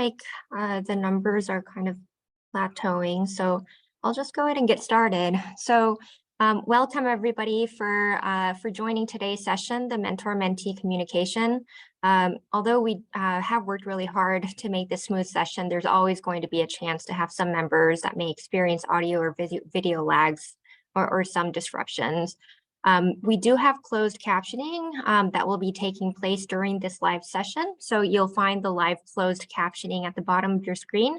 like the numbers are kind of plateauing, so I'll just go ahead and get started. So welcome everybody for joining today's session, the Mentor-Mentee Communication. Although we have worked really hard to make this smooth session, there's always going to be a chance to have some members that may experience audio or video lags or some disruptions. We do have closed captioning that will be taking place during this live session. So you'll find the live closed captioning at the bottom of your screen.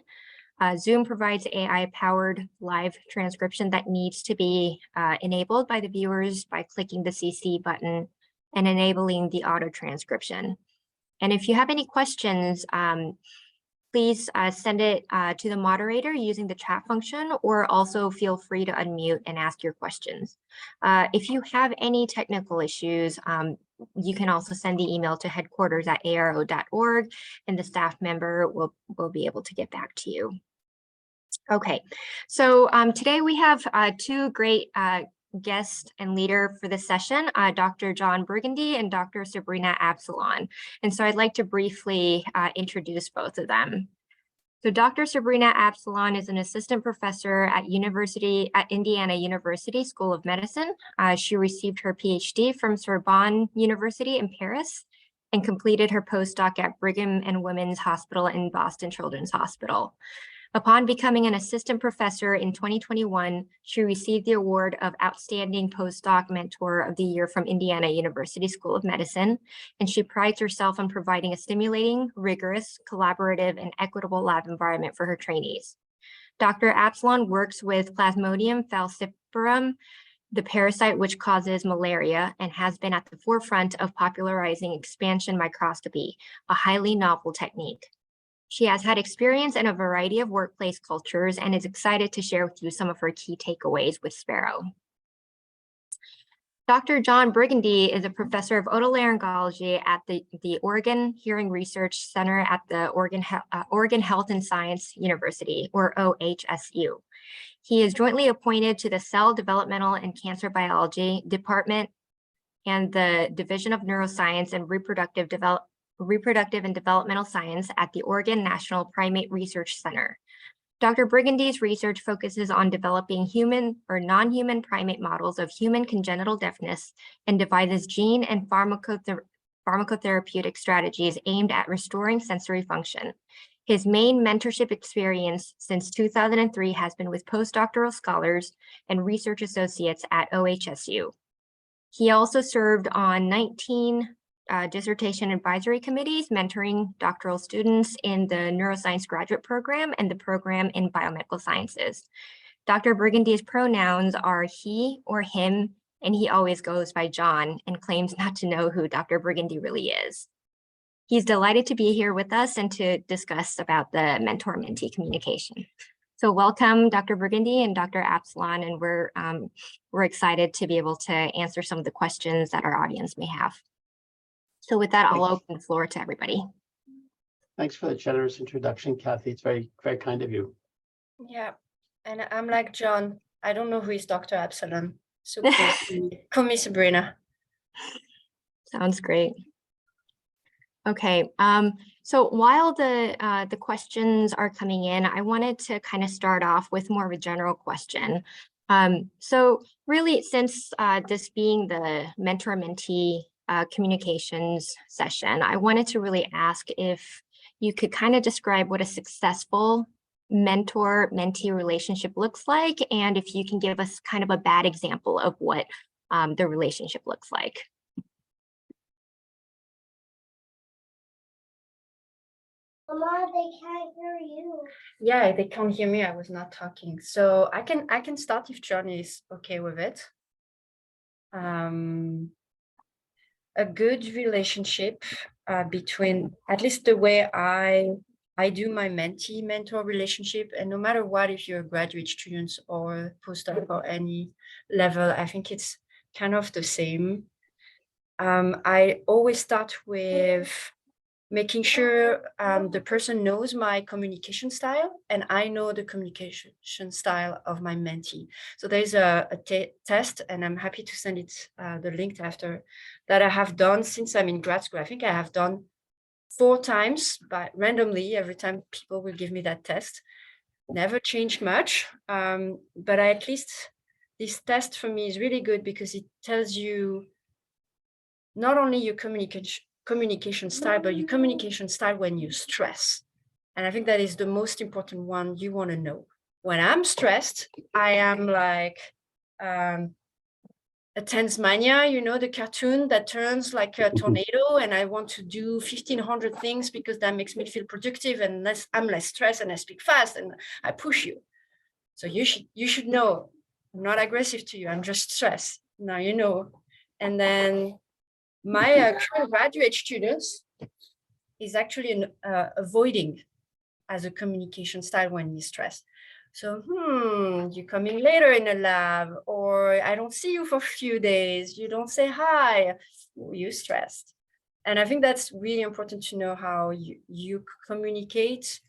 Zoom provides AI-powered live transcription that needs to be enabled by the viewers by clicking the CC button and enabling the auto transcription. And if you have any questions, please send it to the moderator using the chat function, or also feel free to unmute and ask your questions. If you have any technical issues, you can also send the email to headquarters@aro.org, and the staff member will be able to get back to you. Okay, so today we have two great guest and leader for this session, Dr. John Brigande and Dr. Sabrina Absalon. And so I'd like to briefly introduce both of them. So Dr. Sabrina Absalon is an assistant professor at Indiana University School of Medicine. She received her PhD from Sorbonne University in Paris and completed her postdoc at Brigham and Women's Hospital and Boston Children's Hospital. Upon becoming an assistant professor in 2021, she received the award of Outstanding Postdoc Mentor of the Year from Indiana University School of Medicine, and she prides herself on providing a stimulating, rigorous, collaborative, and equitable lab environment for her trainees. Dr. Absalon works with Plasmodium falciparum, the parasite which causes malaria, and has been at the forefront of popularizing expansion microscopy, a highly novel technique. She has had experience in a variety of workplace cultures and is excited to share with you some of her key takeaways with spARO. Dr. John Brigande is a professor of otolaryngology at the Oregon Hearing Research Center at the Oregon Health and Science University, or OHSU. He is jointly appointed to the Cell Developmental and Cancer Biology Department and the Division of Neuroscience and Reproductive and Developmental Science at the Oregon National Primate Research Center. Dr. Brigande's research focuses on developing human or non-human primate models of human congenital deafness and devises gene and pharmacotherapeutic strategies aimed at restoring sensory function. His main mentorship experience since 2003 has been with postdoctoral scholars and research associates at OHSU. He also served on 19 dissertation advisory committees, mentoring doctoral students in the neuroscience graduate program and the program in biomedical sciences. Dr. Brigande's pronouns are he or him, and he always goes by John and claims not to know who Dr. Brigande really is. He's delighted to be here with us and to discuss about the mentor-mentee communication. So welcome, Dr. Brigande and Dr. Absalon, and we're excited to be able to answer some of the questions that our audience may have. So with that, I'll open the floor to everybody. Thanks for the generous introduction, Kathy. It's very, very kind of you. Yeah, and I'm like John. I don't know who is Dr. Absalon. So please call me Sabrina. Sounds great. Okay, so while the questions are coming in, I wanted to kind of start off with more of a general question. So really, since this being the mentor-mentee communications session, I wanted to really ask if you could kind of describe what a successful mentor-mentee relationship looks like, and if you can give us kind of a bad example of what the relationship looks like. Mama, they can't hear you. Yeah, they can't hear me. I was not talking. So I can start if John is okay with it. A good relationship between, at least the way I do my mentee-mentor relationship, and no matter what, if you're a graduate student or postdoc or any level, I think it's kind of the same. I always start with making sure the person knows my communication style and I know the communication style of my mentee. So there's a test, and I'm happy to send it the link after, that I have done since I'm in grad school. I think I have done 4 times, but randomly, every time people will give me that test. Never changed much, but at least this test for me is really good because it tells you not only your communication style, but your communication style when you stress. And I think that is the most important one you want to know. When I'm stressed, I am like a tense mania, you know, the cartoon that turns like a tornado, and I want to do 1,500 things because that makes me feel productive and I'm less stressed and I speak fast and I push you. So you should know I'm not aggressive to you. I'm just stressed. Now you know. And then my current graduate students is actually avoiding as a communication style when you're stressed. So, you're coming later in the lab, or I don't see you for a few days. You don't say hi. You're stressed. And I think that's really important to know how you communicate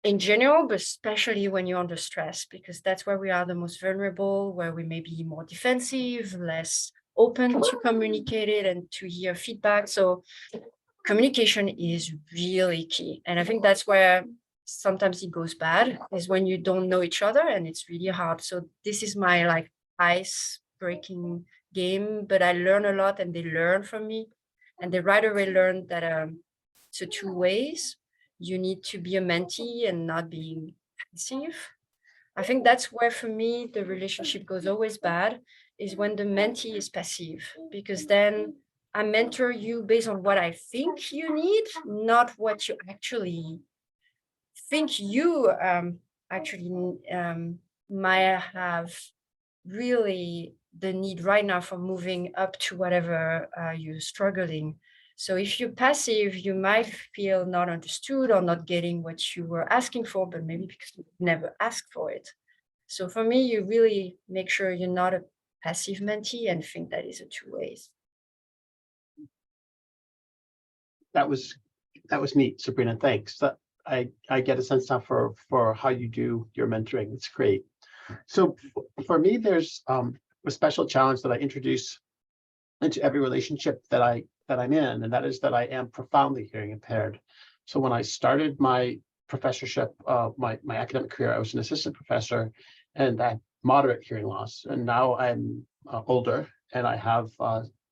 in general, but especially when you're under stress, because that's where we are the most vulnerable, where we may be more defensive, less open to communicate it and to hear feedback. So communication is really key. And I think that's where sometimes it goes bad, is when you don't know each other and it's really hard. So this is my like ice breaking game, but I learn a lot and they learn from me. And they right away learn that it's a 2 ways. You need to be a mentee and not being passive. I think that's where for me the relationship goes always bad, is when the mentee is passive, because then I mentor you based on what I think you need, not what you actually think you might have really the need right now for moving up to whatever you're struggling. So if you're passive, you might feel not understood or not getting what you were asking for, but maybe because you never asked for it. So for me, you really make sure you're not a passive mentee and think that is a 2 ways. That was neat, Sabrina. Thanks. I get a sense now for how you do your mentoring. It's great. So for me, there's a special challenge that I introduce into every relationship that I'm in, and that is that I am profoundly hearing impaired. So when I started my professorship, my academic career, I was an assistant professor, and I had moderate hearing loss. And now I'm older, and I have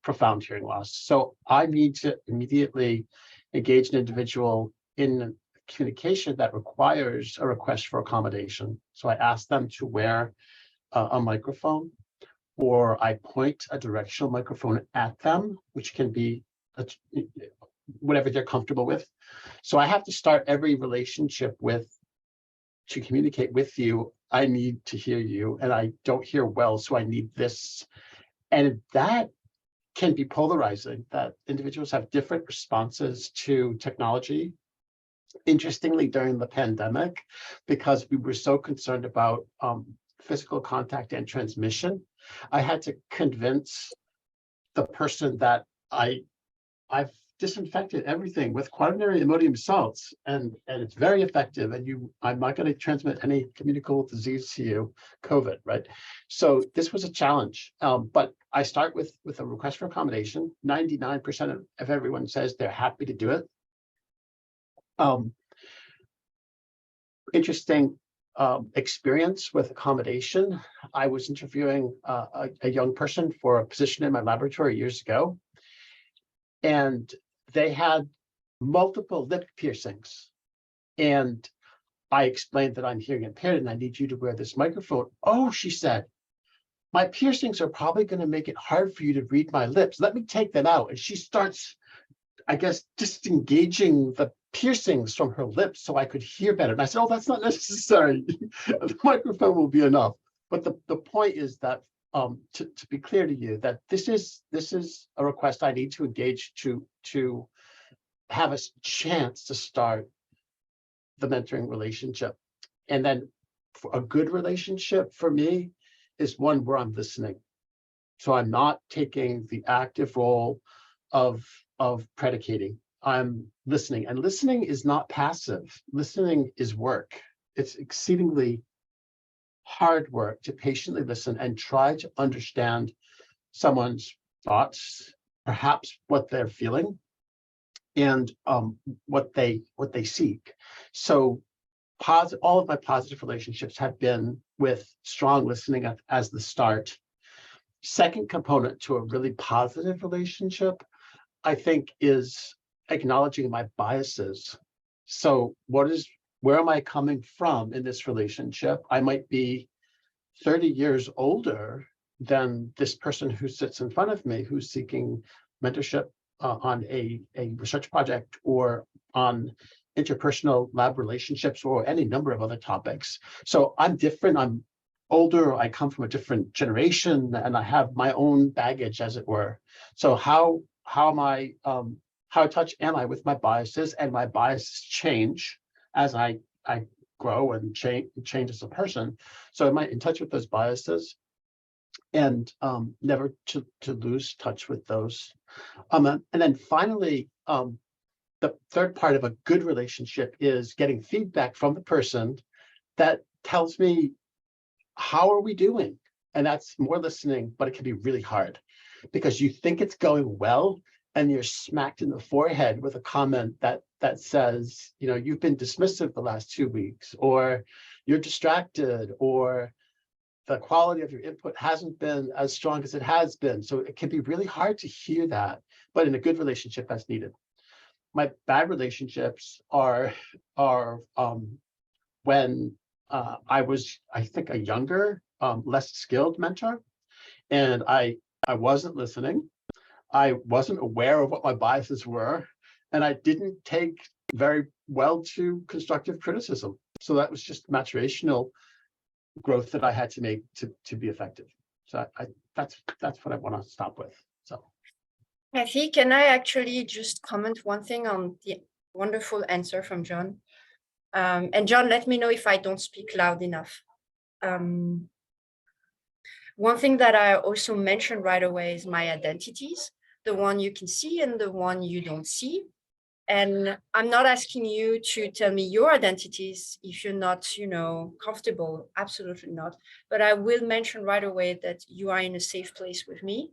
profound hearing loss. So I need to immediately engage an individual in communication that requires a request for accommodation. So I ask them to wear a microphone, or I point a directional microphone at them, which can be whatever they're comfortable with. So I have to start every relationship with, to communicate with you, I need to hear you, and I don't hear well, so I need this. And that can be polarizing, that individuals have different responses to technology. Interestingly, during the pandemic, because we were so concerned about physical contact and transmission, I had to convince the person that I've disinfected everything with quaternary ammonium salts, and it's very effective, and I'm not going to transmit any communicable disease to you, COVID, right? So this was a challenge, but I start with a request for accommodation. 99% of everyone says they're happy to do it. Interesting experience with accommodation. I was interviewing a young person for a position in my laboratory years ago, and they had multiple lip piercings. And I explained that I'm hearing impaired and I need you to wear this microphone. Oh, she said, my piercings are probably going to make it hard for you to read my lips. Let me take them out. And she starts, I guess, disengaging the piercings from her lips so I could hear better. And I said, oh, that's not necessary. The microphone will be enough. But the point is that to be clear to you, that this is a request I need to engage to have a chance to start the mentoring relationship. And then for a good relationship for me is one where I'm listening. So I'm not taking the active role of predicating. I'm listening, and listening is not passive. Listening is work. It's exceedingly hard work to patiently listen and try to understand someone's thoughts, perhaps what they're feeling. and what they seek. So all of my positive relationships have been with strong listening as the start. Second component to a really positive relationship, I think, is acknowledging my biases. So where am I coming from in this relationship? I might be 30 years older than this person who sits in front of me, who's seeking mentorship on a research project or on interpersonal lab relationships or any number of other topics. So I'm different, I'm older, I come from a different generation, and I have my own baggage, as it were. So how in touch am I with my biases? And my biases change as I grow and change as a person. So am I in touch with those biases? And never to lose touch with those. And then finally, the third part of a good relationship is getting feedback from the person that tells me, how are we doing? And that's more listening, but it can be really hard because you think it's going well and you're smacked in the forehead with a comment that says, you've been dismissive the last 2 weeks, or you're distracted, or the quality of your input hasn't been as strong as it has been. So it can be really hard to hear that, but in a good relationship, that's needed. My bad relationships are when I was, I think, a younger, less skilled mentor, and I wasn't listening. I wasn't aware of what my biases were, and I didn't take very well to constructive criticism. So that was just maturational growth that I had to make to be effective. So that's what I want to stop with. So Kathy, can I actually just comment one thing on the wonderful answer from John? And John, let me know if I don't speak loud enough. One thing that I also mentioned right away is my identities, the one you can see and the one you don't see. And I'm not asking you to tell me your identities if you're not, comfortable. Absolutely not. But I will mention right away that you are in a safe place with me.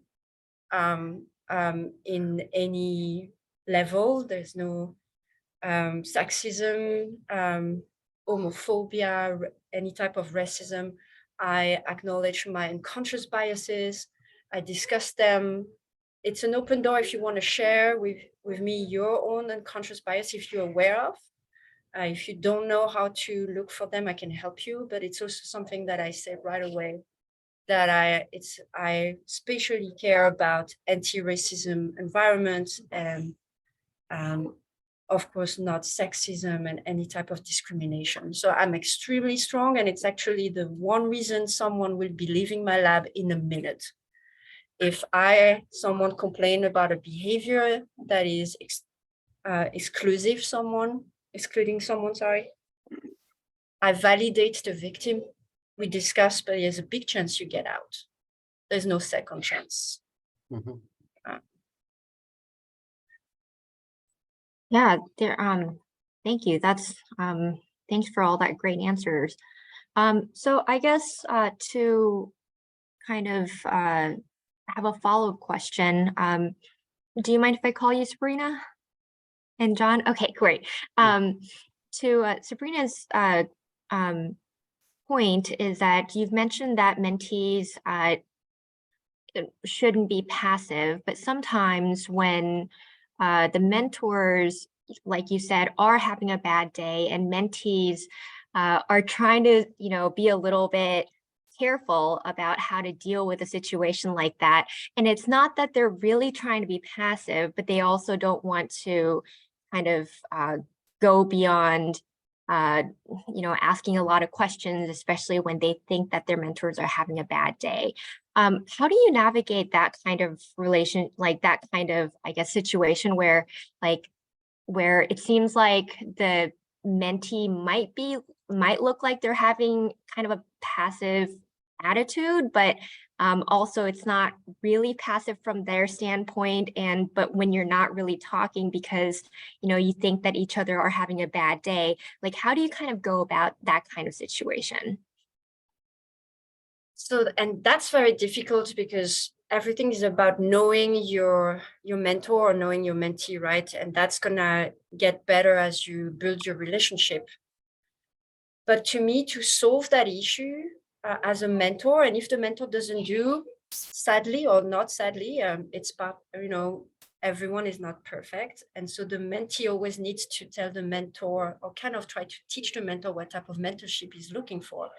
In any level, there's no sexism, homophobia, any type of racism. I acknowledge my unconscious biases. I discuss them. It's an open door if you want to share with me your own unconscious bias, if you're aware of. If you don't know how to look for them, I can help you. But it's also something that I said right away, that I especially care about anti-racism environments and of course not sexism and any type of discrimination. So I'm extremely strong, and it's actually the one reason someone will be leaving my lab in a minute. If someone complain about a behavior that is excluding someone, I validate the victim. We discuss, but there's a big chance you get out. There's no second chance. mhm. Yeah, thank you. Thanks for all that great answers. So I guess to kind of have a follow-up question, do you mind if I call you Sabrina and John? Okay, great. To Sabrina's point is that you've mentioned that mentees shouldn't be passive, but sometimes when the mentors, like you said, are having a bad day and mentees are trying to, be a little bit careful about how to deal with a situation like that. And it's not that they're really trying to be passive, but they also don't want to kind of go beyond, asking a lot of questions, especially when they think that their mentors are having a bad day. How do you navigate that kind of relation, like that kind of, I guess, situation where it seems like the mentee might look like they're having kind of a passive attitude, but also it's not really passive from their standpoint, but when you're not really talking because you think that each other are having a bad day, like how do you kind of go about that kind of situation? So, and that's very difficult because everything is about knowing your mentor or knowing your mentee, right? And that's gonna get better as you build your relationship. But to me, to solve that issue as a mentor, and if the mentor doesn't do, sadly or not sadly, it's part, everyone is not perfect. And so the mentee always needs to tell the mentor or kind of try to teach the mentor what type of mentorship he's looking for.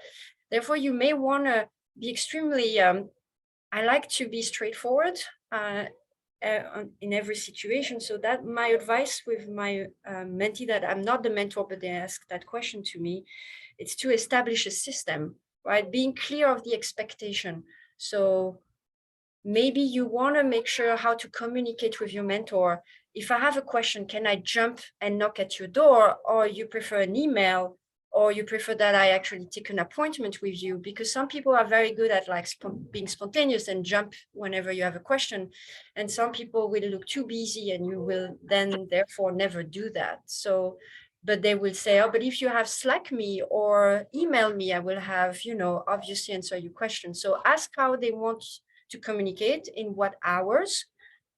Therefore, you may want to be extremely, I like to be straightforward in every situation. So that my advice with my mentee, that I'm not the mentor, but they ask that question to me, it's to establish a system, right? Being clear of the expectation. So maybe you want to make sure how to communicate with your mentor. If I have a question, can I jump and knock at your door? Or you prefer an email? Or you prefer that I actually take an appointment with you? Because some people are very good at like being spontaneous and jump whenever you have a question. And some people will look too busy and you will then therefore never do that. So, but they will say, oh, but if you have Slack me or email me, I will have, obviously answer your question. So ask how they want to communicate, in what hours,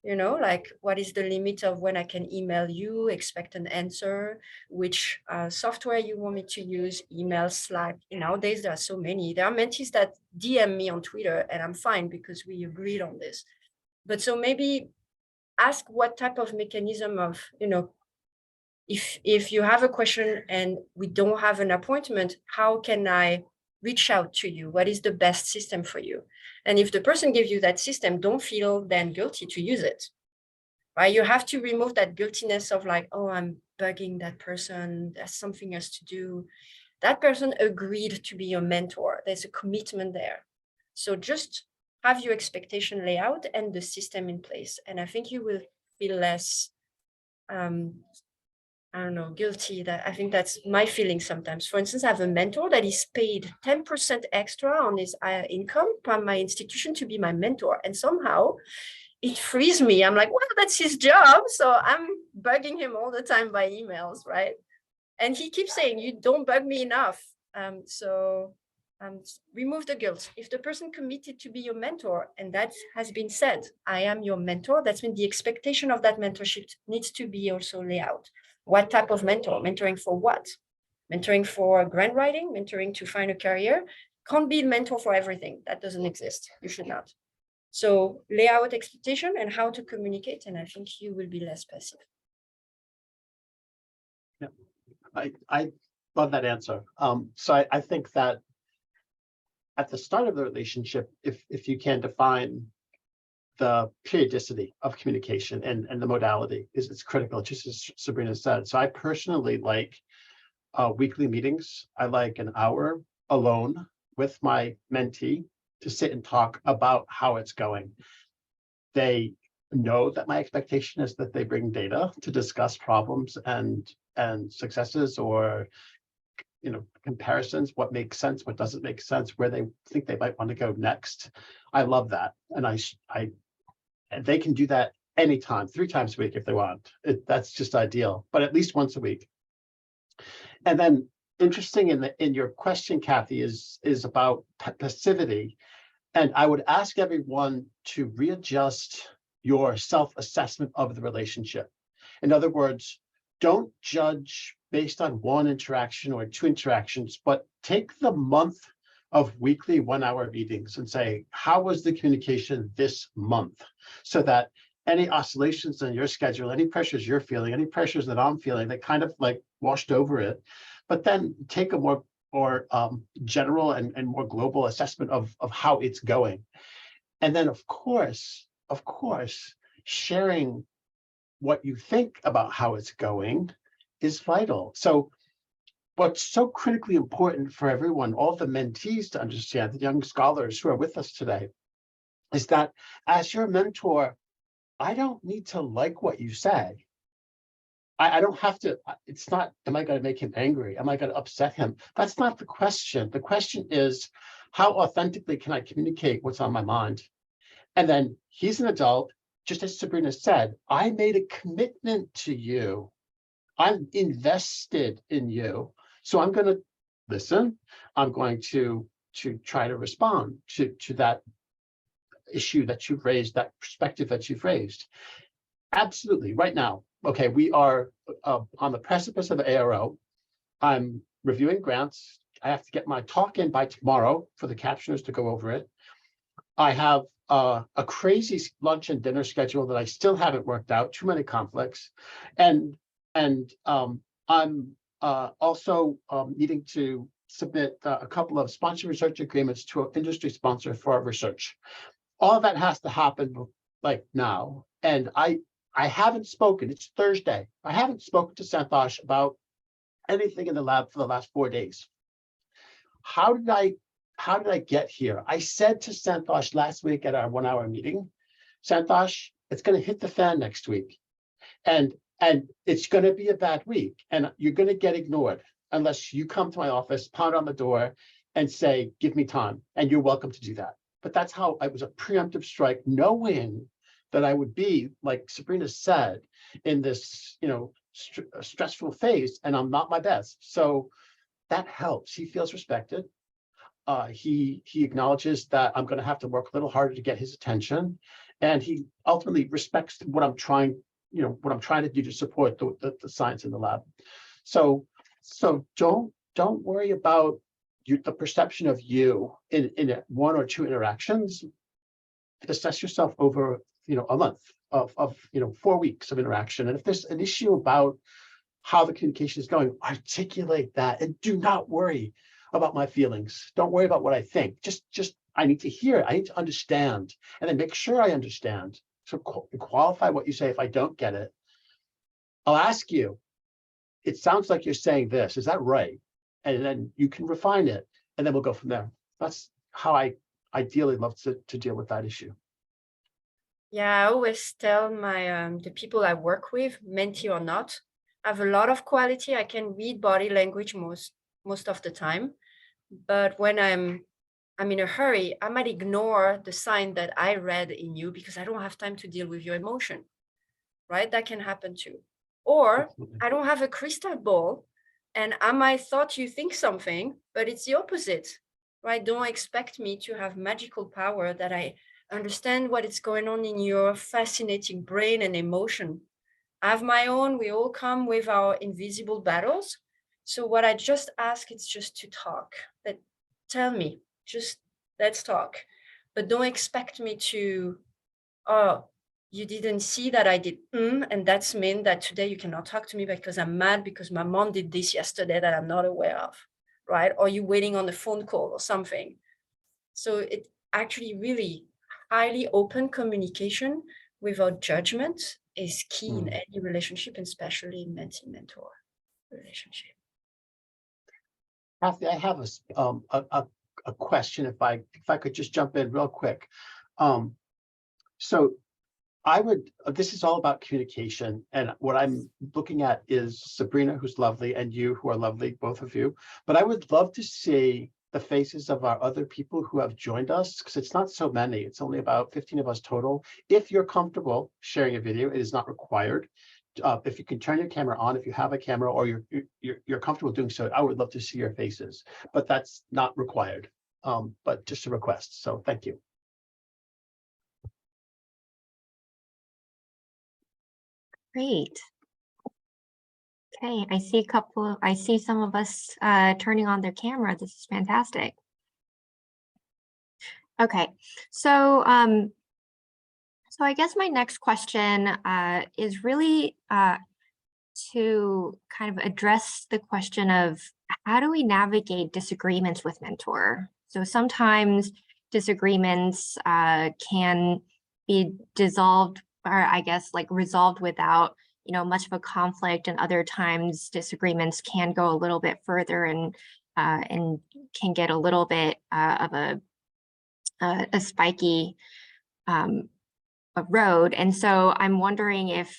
like what is the limit of when I can email you, expect an answer, which software you want me to use, email, Slack. Nowadays, there are so many. There are mentees that DM me on Twitter and I'm fine because we agreed on this. But so maybe ask what type of mechanism of, if you have a question and we don't have an appointment, how can I reach out to you? What is the best system for you? And if the person gives you that system, don't feel then guilty to use it, right? You have to remove that guiltiness of like, oh, I'm bugging that person, there's something else to do. That person agreed to be your mentor. There's a commitment there. So just have your expectation layout and the system in place. And I think you will feel less, guilty. That I think that's my feeling sometimes. For instance, I have a mentor that is paid 10% extra on his income from my institution to be my mentor. And somehow it frees me. I'm like, well, that's his job. So I'm bugging him all the time by emails, right? And he keeps saying, you don't bug me enough. Remove the guilt. If the person committed to be your mentor, and that has been said, I am your mentor, that's when the expectation of that mentorship needs to be also laid out. What type of mentor? Mentoring for what? Mentoring for grant writing, mentoring to find a career. Can't be a mentor for everything. That doesn't exist. You should not. So lay out expectation and how to communicate, and I think you will be less passive. Yeah, I love that answer. So I think that at the start of the relationship, if you can define the periodicity of communication and the modality is critical, just as Sabrina said. So I personally like weekly meetings. I like an hour alone with my mentee to sit and talk about how it's going. They know that my expectation is that they bring data to discuss problems and successes, or comparisons, what makes sense, what doesn't make sense, where they think they might want to go next. I love that, and they can do that anytime, 3 times a week if they want. That's just ideal, but at least once a week. And then interesting in your question, Kathy, is about passivity. And I would ask everyone to readjust your self-assessment of the relationship. In other words, don't judge based on 1 interaction or 2 interactions, but take the month of weekly 1-hour meetings and say, how was the communication this month? So that any oscillations in your schedule, any pressures you're feeling, any pressures that I'm feeling, they kind of like washed over it. But then take a more general and more global assessment of how it's going. And then of course, sharing what you think about how it's going is vital. So what's so critically important for everyone, all the mentees to understand, the young scholars who are with us today, is that as your mentor, I don't need to like what you say. I don't have to, it's not, am I going to make him angry? Am I going to upset him? That's not the question. The question is, how authentically can I communicate what's on my mind? And then he's an adult, just as Sabrina said, I made a commitment to you. I'm invested in you. So I'm going to listen. I'm going to try to respond to that issue that you've raised, that perspective that you've raised. Absolutely, right now. Okay, we are on the precipice of the ARO. I'm reviewing grants. I have to get my talk in by tomorrow for the captioners to go over it. I have a crazy lunch and dinner schedule that I still haven't worked out, too many conflicts. And I'm also needing to submit a couple of sponsor research agreements to an industry sponsor for our research. All of that has to happen like now. And I haven't spoken, it's Thursday. I haven't spoken to Santosh about anything in the lab for the last 4 days. How did I get here? I said to Santosh last week at our 1-hour meeting, Santosh, it's going to hit the fan next week. And it's going to be a bad week. And you're going to get ignored unless you come to my office, pound on the door and say, give me time. And you're welcome to do that. But that's how I was a preemptive strike, knowing that I would be, like Sabrina said, in this, stressful phase, and I'm not my best. So that helps. He feels respected. He acknowledges that I'm going to have to work a little harder to get his attention, and he ultimately respects what I'm trying to do to support the science in the lab. So don't worry about the perception of you in 1 or 2 interactions. Assess yourself over a month of 4 weeks of interaction, and if there's an issue about how the communication is going, articulate that, and do not worry about my feelings. Don't worry about what I think. Just I need to hear it. I need to understand, and then make sure I understand. So qualify what you say. If I don't get it, I'll ask you, it sounds like you're saying this. Is that right? And then you can refine it, and then we'll go from there. That's how I ideally love to deal with that issue. Yeah, I always tell my the people I work with, mentee or not, I have a lot of quality. I can read body language most of the time, but when I'm in a hurry, I might ignore the sign that I read in you because I don't have time to deal with your emotion, right? That can happen too. Or Absolutely. I don't have a crystal ball, and I might thought you think something, but it's the opposite, right? Don't expect me to have magical power that I understand what is going on in your fascinating brain and emotion. I have my own. We all come with our invisible battles. So what I just ask is just to talk. That tell me, just let's talk. But don't expect me to, oh, you didn't see that I did, and that's mean that today you cannot talk to me because I'm mad because my mom did this yesterday that I'm not aware of, right? Or you waiting on a phone call or something. So it actually really highly open communication without judgment is key in any relationship, and especially in mentee-mentor relationship. Kathy, I have a question. If I could just jump in real quick. So this is all about communication, and what I'm looking at is Sabrina, who's lovely, and you, who are lovely, both of you. But I would love to see the faces of our other people who have joined us, because it's not so many. It's only about 15 of us total. If you're comfortable sharing a video, it is not required. If you can turn your camera on, if you have a camera, or you're comfortable doing so, I would love to see your faces, but that's not required. But just a request. So thank you. Great. Okay, I see some of us turning on their camera. This is fantastic. Okay, so I guess my next question is really to kind of address the question of how do we navigate disagreements with mentor? So sometimes disagreements can be dissolved, or I guess like resolved without much of a conflict, and other times disagreements can go a little bit further and can get a little bit of a spiky road. And so I'm wondering if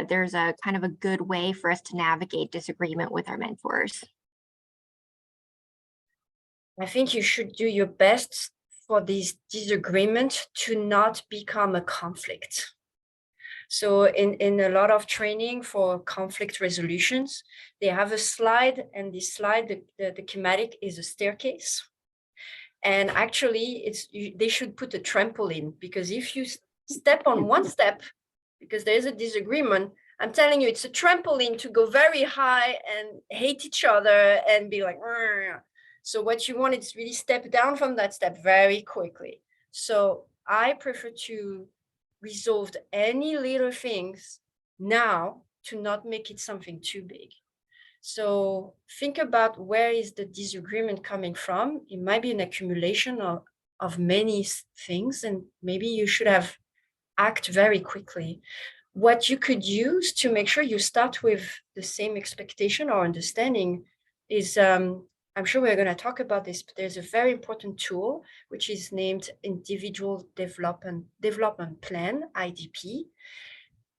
there's a kind of a good way for us to navigate disagreement with our mentors. I think you should do your best for these disagreements to not become a conflict. So in a lot of training for conflict resolutions, they have a slide, and this slide, the schematic is a staircase. And actually, they should put a trampoline, because if you step on one step, because there's a disagreement, I'm telling you, it's a trampoline to go very high and hate each other and be like, "Rrr." So what you want is really step down from that step very quickly. So I prefer to resolve any little things now to not make it something too big. So think about, where is the disagreement coming from? It might be an accumulation of many things, and maybe you should have act very quickly. What you could use to make sure you start with the same expectation or understanding is, I'm sure we're going to talk about this, but there's a very important tool which is named Individual Development Plan, IDP.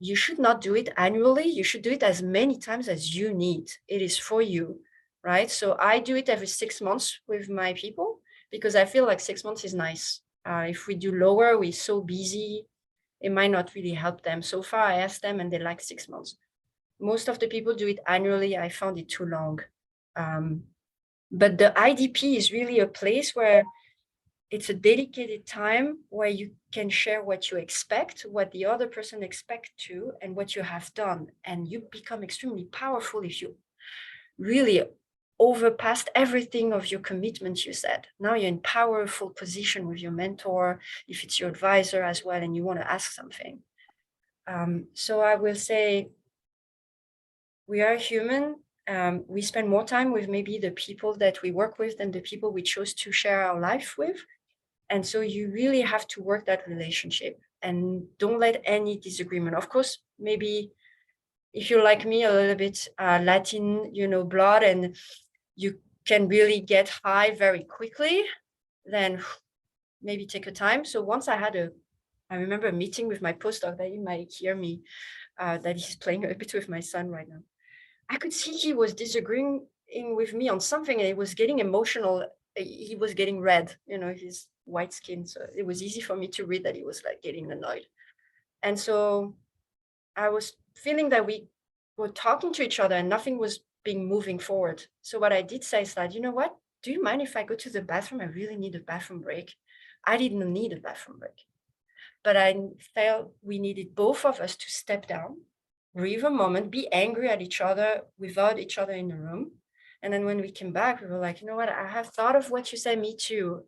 You should not do it annually. You should do it as many times as you need. It is for you, right? So I do it every 6 months with my people, because I feel like 6 months is nice. If we do lower, we're so busy, it might not really help them. So far, I asked them and they like 6 months. Most of the people do it annually. I found it too long. But the IDP is really a place where it's a dedicated time where you can share what you expect, what the other person expects too, and what you have done. And you become extremely powerful if you really overpassed everything of your commitment you said. Now you're in powerful position with your mentor, if it's your advisor as well, and you want to ask something. So I will say, we are human. We spend more time with maybe the people that we work with than the people we chose to share our life with. And so you really have to work that relationship, and don't let any disagreement. Of course, maybe if you're like me, a little bit Latin, blood, and you can really get high very quickly, then maybe take a time. So once I remember a meeting with my postdoc that you might hear me, that he's playing a bit with my son right now. I could see he was disagreeing with me on something, and it was getting emotional. He was getting red, his white skin. So it was easy for me to read that he was like getting annoyed. And so I was feeling that we were talking to each other and nothing was moving forward. So what I did say is that, you know what, do you mind if I go to the bathroom? I really need a bathroom break. I didn't need a bathroom break, but I felt we needed both of us to step down, breathe a moment, be angry at each other without each other in the room. And then when we came back, we were like, you know what, I have thought of what you said, me too.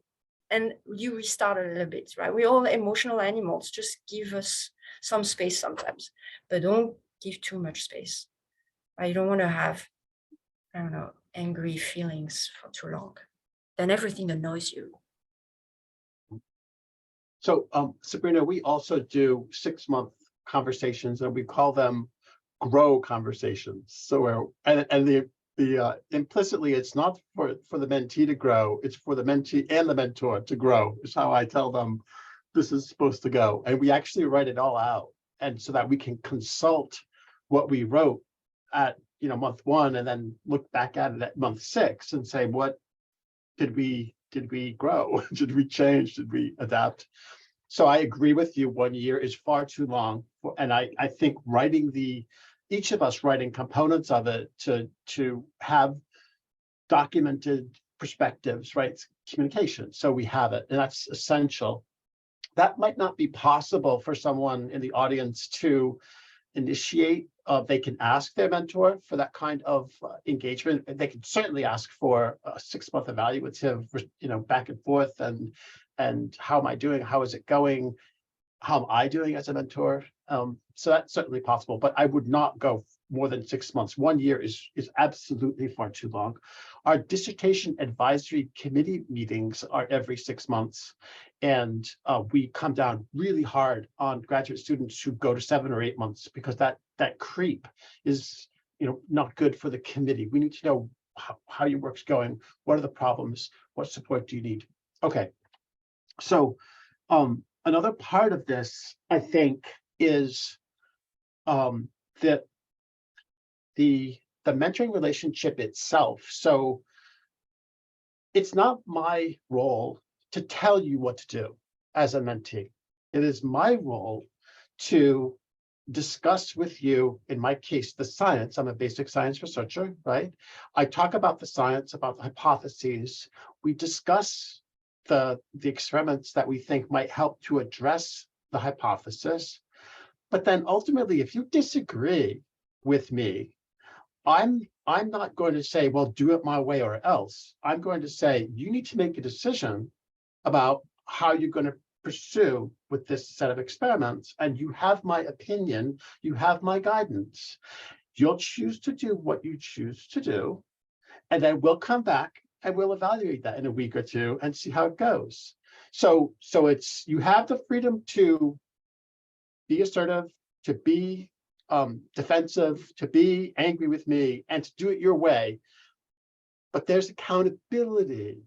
And you restart a little bit, right? We're all emotional animals. Just give us some space sometimes, but don't give too much space. Right? You don't want to have, angry feelings for too long. Then everything annoys you. So Sabrina, we also do 6-month conversations, and we call them grow conversations. So the implicitly, it's not for the mentee to grow, it's for the mentee and the mentor to grow, is how I tell them this is supposed to go. And we actually write it all out, and so that we can consult what we wrote at month 1, and then look back at it at month 6 and say, what did we grow? Did we change? Did we adapt? So I agree with you, 1 year is far too long. And I think each of us writing components of it to have documented perspectives, right? It's communication. So we have it, and that's essential. That might not be possible for someone in the audience to initiate. They can ask their mentor for that kind of engagement. They can certainly ask for a 6-month evaluative, back and forth, and how am I doing? How is it going? How am I doing as a mentor? So that's certainly possible, but I would not go more than 6 months. 1 year is absolutely far too long. Our dissertation advisory committee meetings are every 6 months. And we come down really hard on graduate students who go to 7 or 8 months, because that creep is not good for the committee. We need to know how your work's going. What are the problems? What support do you need? Okay. So another part of this, I think, is that the mentoring relationship itself. So it's not my role to tell you what to do as a mentee. It is my role to discuss with you, in my case, the science. I'm a basic science researcher, right? I talk about the science, about the hypotheses. We discuss the experiments that we think might help to address the hypothesis. But then ultimately, if you disagree with me, I'm not going to say, well, do it my way or else. I'm going to say, you need to make a decision about how you're going to pursue with this set of experiments. And you have my opinion, you have my guidance. You'll choose to do what you choose to do. And then we'll come back and we'll evaluate that in a week or two and see how it goes. So it's, you have the freedom to be assertive, to be defensive, to be angry with me, and to do it your way. But there's accountability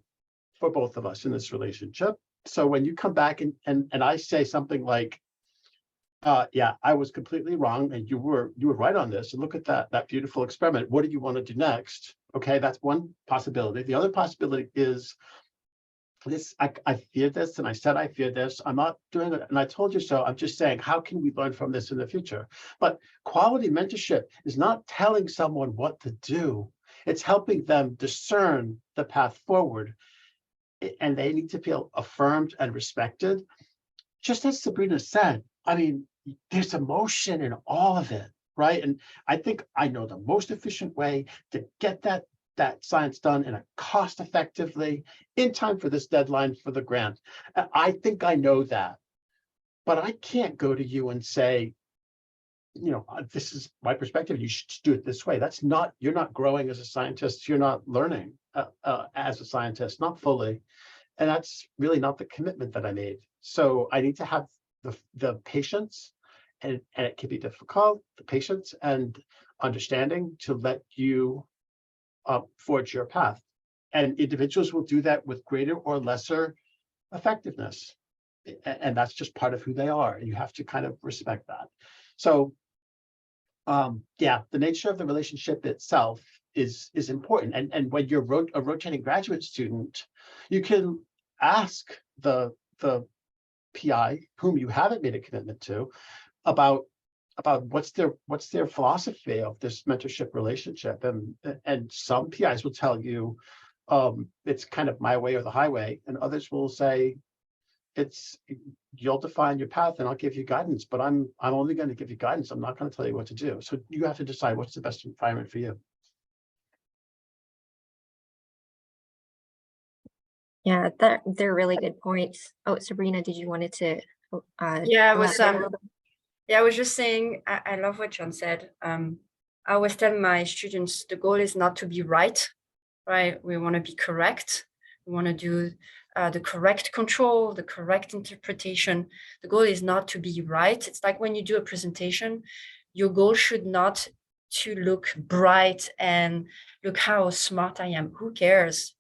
for both of us in this relationship. So when you come back and I say something like, yeah, I was completely wrong, and you were right on this, and look at that beautiful experiment. What do you want to do next? Okay, that's one possibility. The other possibility is this, I fear this, and I said I fear this. I'm not doing it, and I told you so. I'm just saying, how can we learn from this in the future? But quality mentorship is not telling someone what to do. It's helping them discern the path forward, and they need to feel affirmed and respected. Just as Sabrina said, I mean, there's emotion in all of it, right? And I think I know the most efficient way to get that science done in a cost effectively in time for this deadline for the grant. I think I know that, but I can't go to you and say, you know, this is my perspective, you should do it this way. That's not, you're not growing as a scientist, you're not learning as a scientist, not fully. And that's really not the commitment that I made. So I need to have the patience, and it can be difficult, the patience and understanding to let you forge your path. And individuals will do that with greater or lesser effectiveness. And that's just part of who they are. And you have to kind of respect that. So yeah, the nature of the relationship itself is important. And when you're a rotating graduate student, you can ask the PI, whom you haven't made a commitment to, about what's their philosophy of this mentorship relationship. And some PIs will tell you it's kind of my way or the highway, and others will say it's, you'll define your path and I'll give you guidance, but I'm only going to give you guidance. I'm not going to tell you what to do. So you have to decide what's the best environment for you. Yeah, they're really good points. Oh, Sabrina, did you wanted to Yeah, I was elaborate a little bit? yeah, I was just saying, I love what John said. I always tell my students, the goal is not to be right? We want to be correct. We want to do the correct control, the correct interpretation. The goal is not to be right. It's like when you do a presentation, your goal should not to look bright and look how smart I am. Who cares?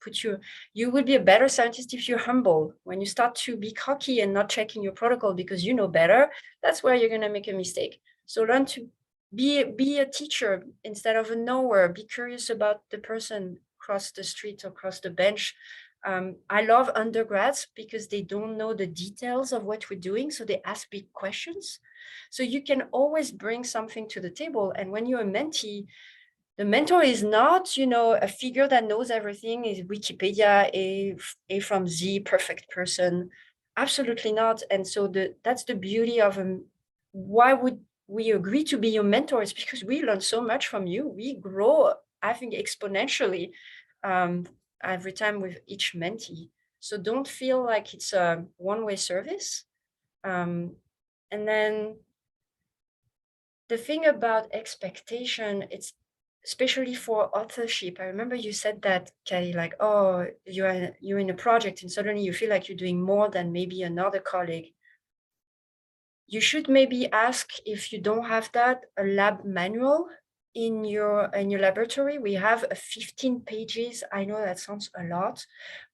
You will be a better scientist if you're humble. When you start to be cocky and not checking your protocol because you know better, that's where you're going to make a mistake. So learn to be a teacher instead of a knower. Be curious about the person across the street or across the bench. I love undergrads because they don't know the details of what we're doing, so they ask big questions. So you can always bring something to the table. And when you're a mentee, the mentor is not, you know, a figure that knows everything, is Wikipedia, A from Z, perfect person. Absolutely not. And so that's the beauty of why would we agree to be your mentors? Because we learn so much from you. We grow, I think, exponentially every time with each mentee. So don't feel like it's a one-way service. And then the thing about expectation, it's especially for authorship. I remember you said that, Kelly, like, oh, you're in a project and suddenly you feel like you're doing more than maybe another colleague. You should maybe ask, if you don't have that, a lab manual in your laboratory. We have 15 pages. I know that sounds a lot,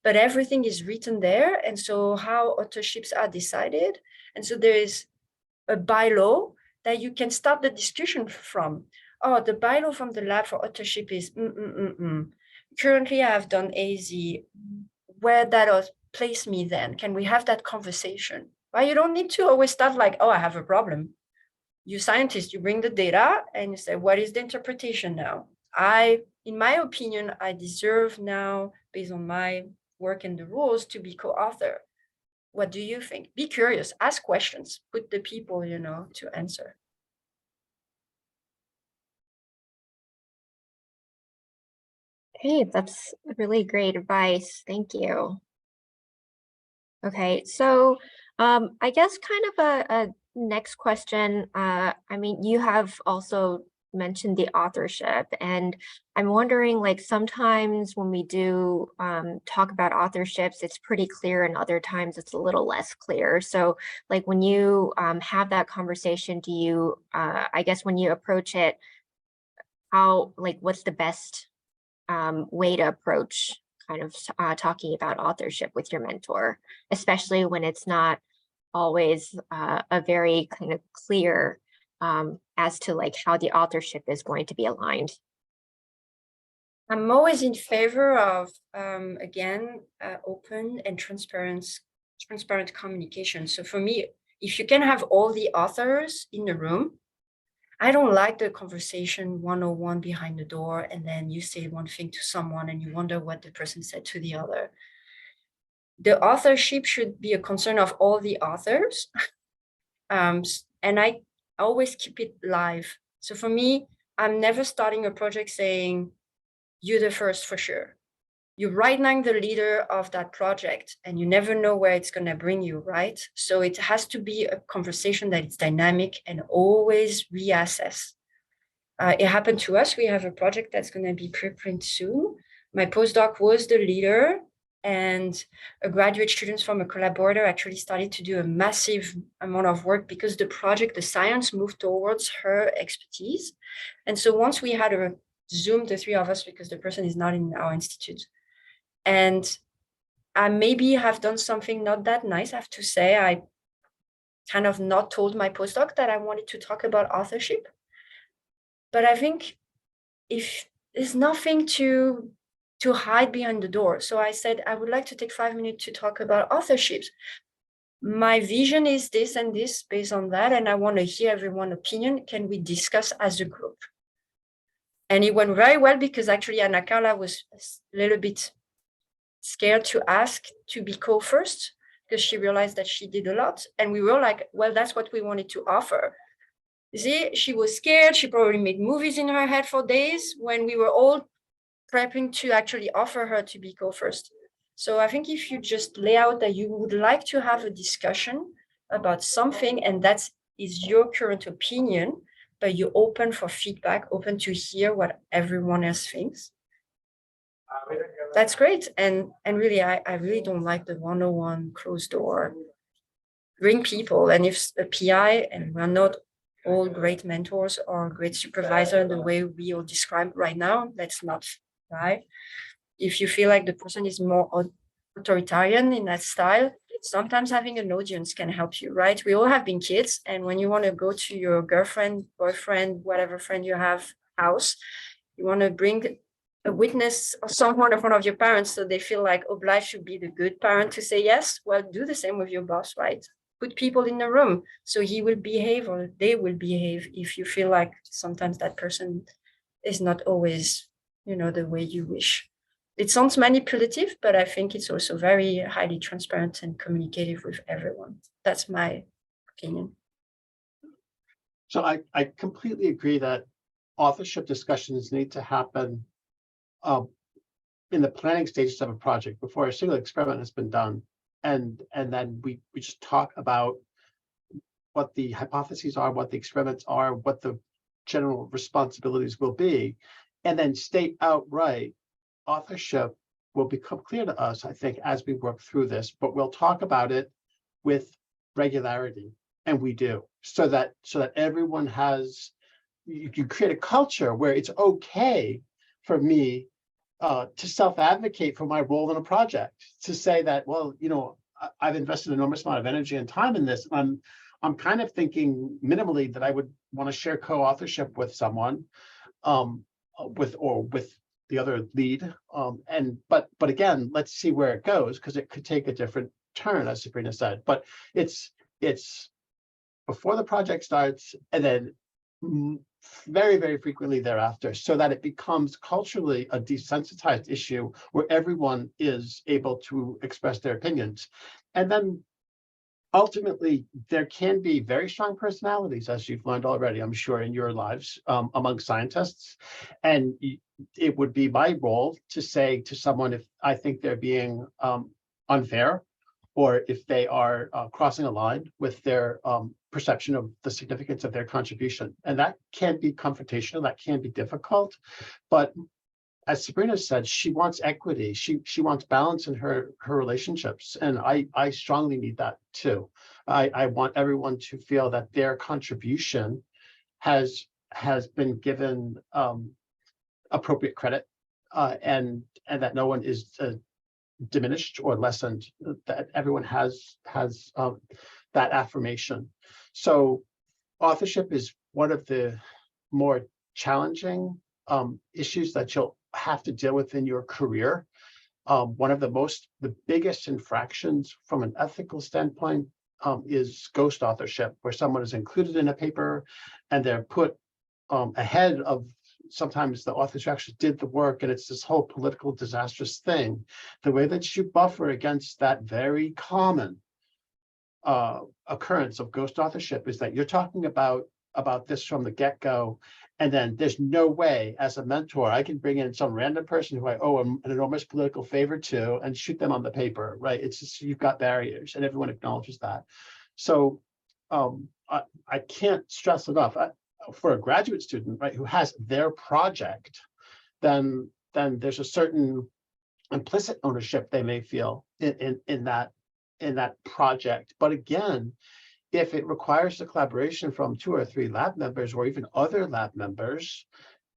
but everything is written there. And so how authorships are decided. And so there is a bylaw that you can start the discussion from. Oh, the bylaw from the lab for authorship is currently I have done AZ. Where that place me then? Can we have that conversation? Right? You don't need to always start like, oh, I have a problem. You scientists, you bring the data and you say, what is the interpretation now? In my opinion, I deserve now, based on my work and the rules to be co-author. What do you think? Be curious, ask questions, put the people, to answer. Hey, that's really great advice. Thank you. Okay, so I guess kind of a next question. I mean, you have also mentioned the authorship, and I'm wondering, like, sometimes when we do talk about authorships, it's pretty clear, and other times it's a little less clear. So, like, when you have that conversation, do you, I guess, when you approach it, what's the best way to approach kind of talking about authorship with your mentor, especially when it's not always a very kind of clear as to like how the authorship is going to be aligned. I'm always in favor of, again, open and transparent communication. So for me, if you can have all the authors in the room, I don't like the conversation 101 behind the door, and then you say one thing to someone and you wonder what the person said to the other. The authorship should be a concern of all the authors. And I always keep it live. So for me, I'm never starting a project saying, you're the first for sure. You're right now the leader of that project, and you never know where it's going to bring you, right? So it has to be a conversation that is dynamic and always reassess. It happened to us. We have a project that's going to be preprint soon. My postdoc was the leader, and a graduate student from a collaborator actually started to do a massive amount of work because the project, the science moved towards her expertise. And so once we had a Zoom, the three of us, because the person is not in our institute, and I maybe have done something not that nice, I have to say. I kind of not told my postdoc that I wanted to talk about authorship. But I think if there's nothing to hide behind the door. So I said, I would like to take 5 minutes to talk about authorships. My vision is this and this based on that, and I want to hear everyone's opinion. Can we discuss as a group? And it went very well because actually Anna Carla was a little bit scared to ask to be co-first because she realized that she did a lot. And we were like, well, that's what we wanted to offer. You see, she was scared. She probably made movies in her head for days when we were all prepping to actually offer her to be co-first. So I think if you just lay out that you would like to have a discussion about something, and that is your current opinion, but you're open for feedback, open to hear what everyone else thinks, that's great. And really, I really don't like the 101 closed door. Bring people, and if a PI, and we're not all great mentors or great supervisor in the way we all describe right now, let's not try. If you feel like the person is more authoritarian in that style, sometimes having an audience can help you, right? We all have been kids, and when you want to go to your girlfriend, boyfriend, whatever friend you have house, you want to bring a witness or someone in front of your parents so they feel like obliged to be the good parent to say yes. Well, do the same with your boss, right? Put people in the room so he will behave or they will behave if you feel like sometimes that person is not always, the way you wish. It sounds manipulative, but I think it's also very highly transparent and communicative with everyone. That's my opinion. So I completely agree that authorship discussions need to happen in the planning stages of a project before a single experiment has been done. And then we just talk about what the hypotheses are, what the experiments are, what the general responsibilities will be, and then state outright authorship will become clear to us, I think, as we work through this, but we'll talk about it with regularity, and we do, so that everyone has, you create a culture where it's okay for me to self-advocate for my role in a project, to say that, well, I've invested an enormous amount of energy and time in this. I'm kind of thinking minimally that I would want to share co-authorship with someone, with the other lead. But again, let's see where it goes, because it could take a different turn, as Sabrina said. But it's before the project starts, and then very, very frequently thereafter, so that it becomes culturally a desensitized issue where everyone is able to express their opinions. And then ultimately, there can be very strong personalities, as you've learned already, I'm sure, in your lives among scientists. And it would be my role to say to someone if I think they're being unfair, or if they are crossing a line with their perception of the significance of their contribution. And that can be confrontational, that can be difficult. But as Sabrina said, she wants equity. She wants balance in her relationships. And I strongly need that too. I want everyone to feel that their contribution has been given appropriate credit, and that no one is diminished or lessened, that everyone has that affirmation. So authorship is one of the more challenging issues that you'll have to deal with in your career. One of the biggest infractions from an ethical standpoint is ghost authorship, where someone is included in a paper and they're put ahead of sometimes the authors who actually did the work, and it's this whole political disastrous thing. The way that you buffer against that very common occurrence of ghost authorship is that you're talking about this from the get-go, and then there's no way as a mentor I can bring in some random person who I owe an enormous political favor to and shoot them on the paper, right? It's just, you've got barriers, and everyone acknowledges that. So I can't stress enough, for a graduate student, right, who has their project, then there's a certain implicit ownership they may feel in that project. But again, if it requires the collaboration from 2 or 3 lab members or even other lab members,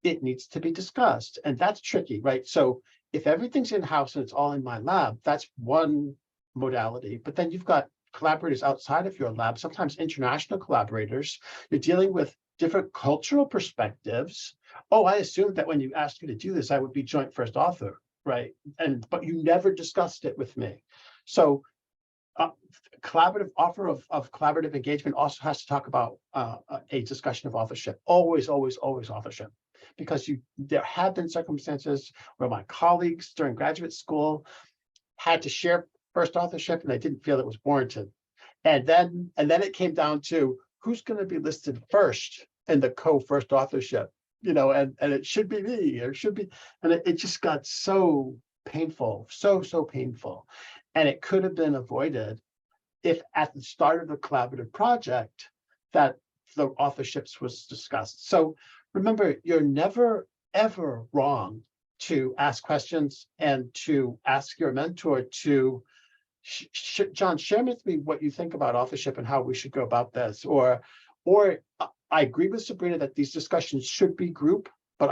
it needs to be discussed. And that's tricky, right? So if everything's in-house and it's all in my lab, that's one modality. But then you've got collaborators outside of your lab, sometimes international collaborators. You're dealing with different cultural perspectives. Oh, I assumed that when you asked me to do this, I would be joint first author, right? But you never discussed it with me. So collaborative offer of collaborative engagement also has to talk about a discussion of authorship. Always, always, always authorship. Because there have been circumstances where my colleagues during graduate school had to share first authorship and they didn't feel it was warranted. And then it came down to who's going to be listed first in the co-first authorship, and it should be me, or it should be, and it just got so painful, so painful. And it could have been avoided if at the start of the collaborative project that the authorships was discussed. So remember, you're never, ever wrong to ask questions and to ask your mentor to, John, share with me what you think about authorship and how we should go about this. Or I agree with Sabrina that these discussions should be group, but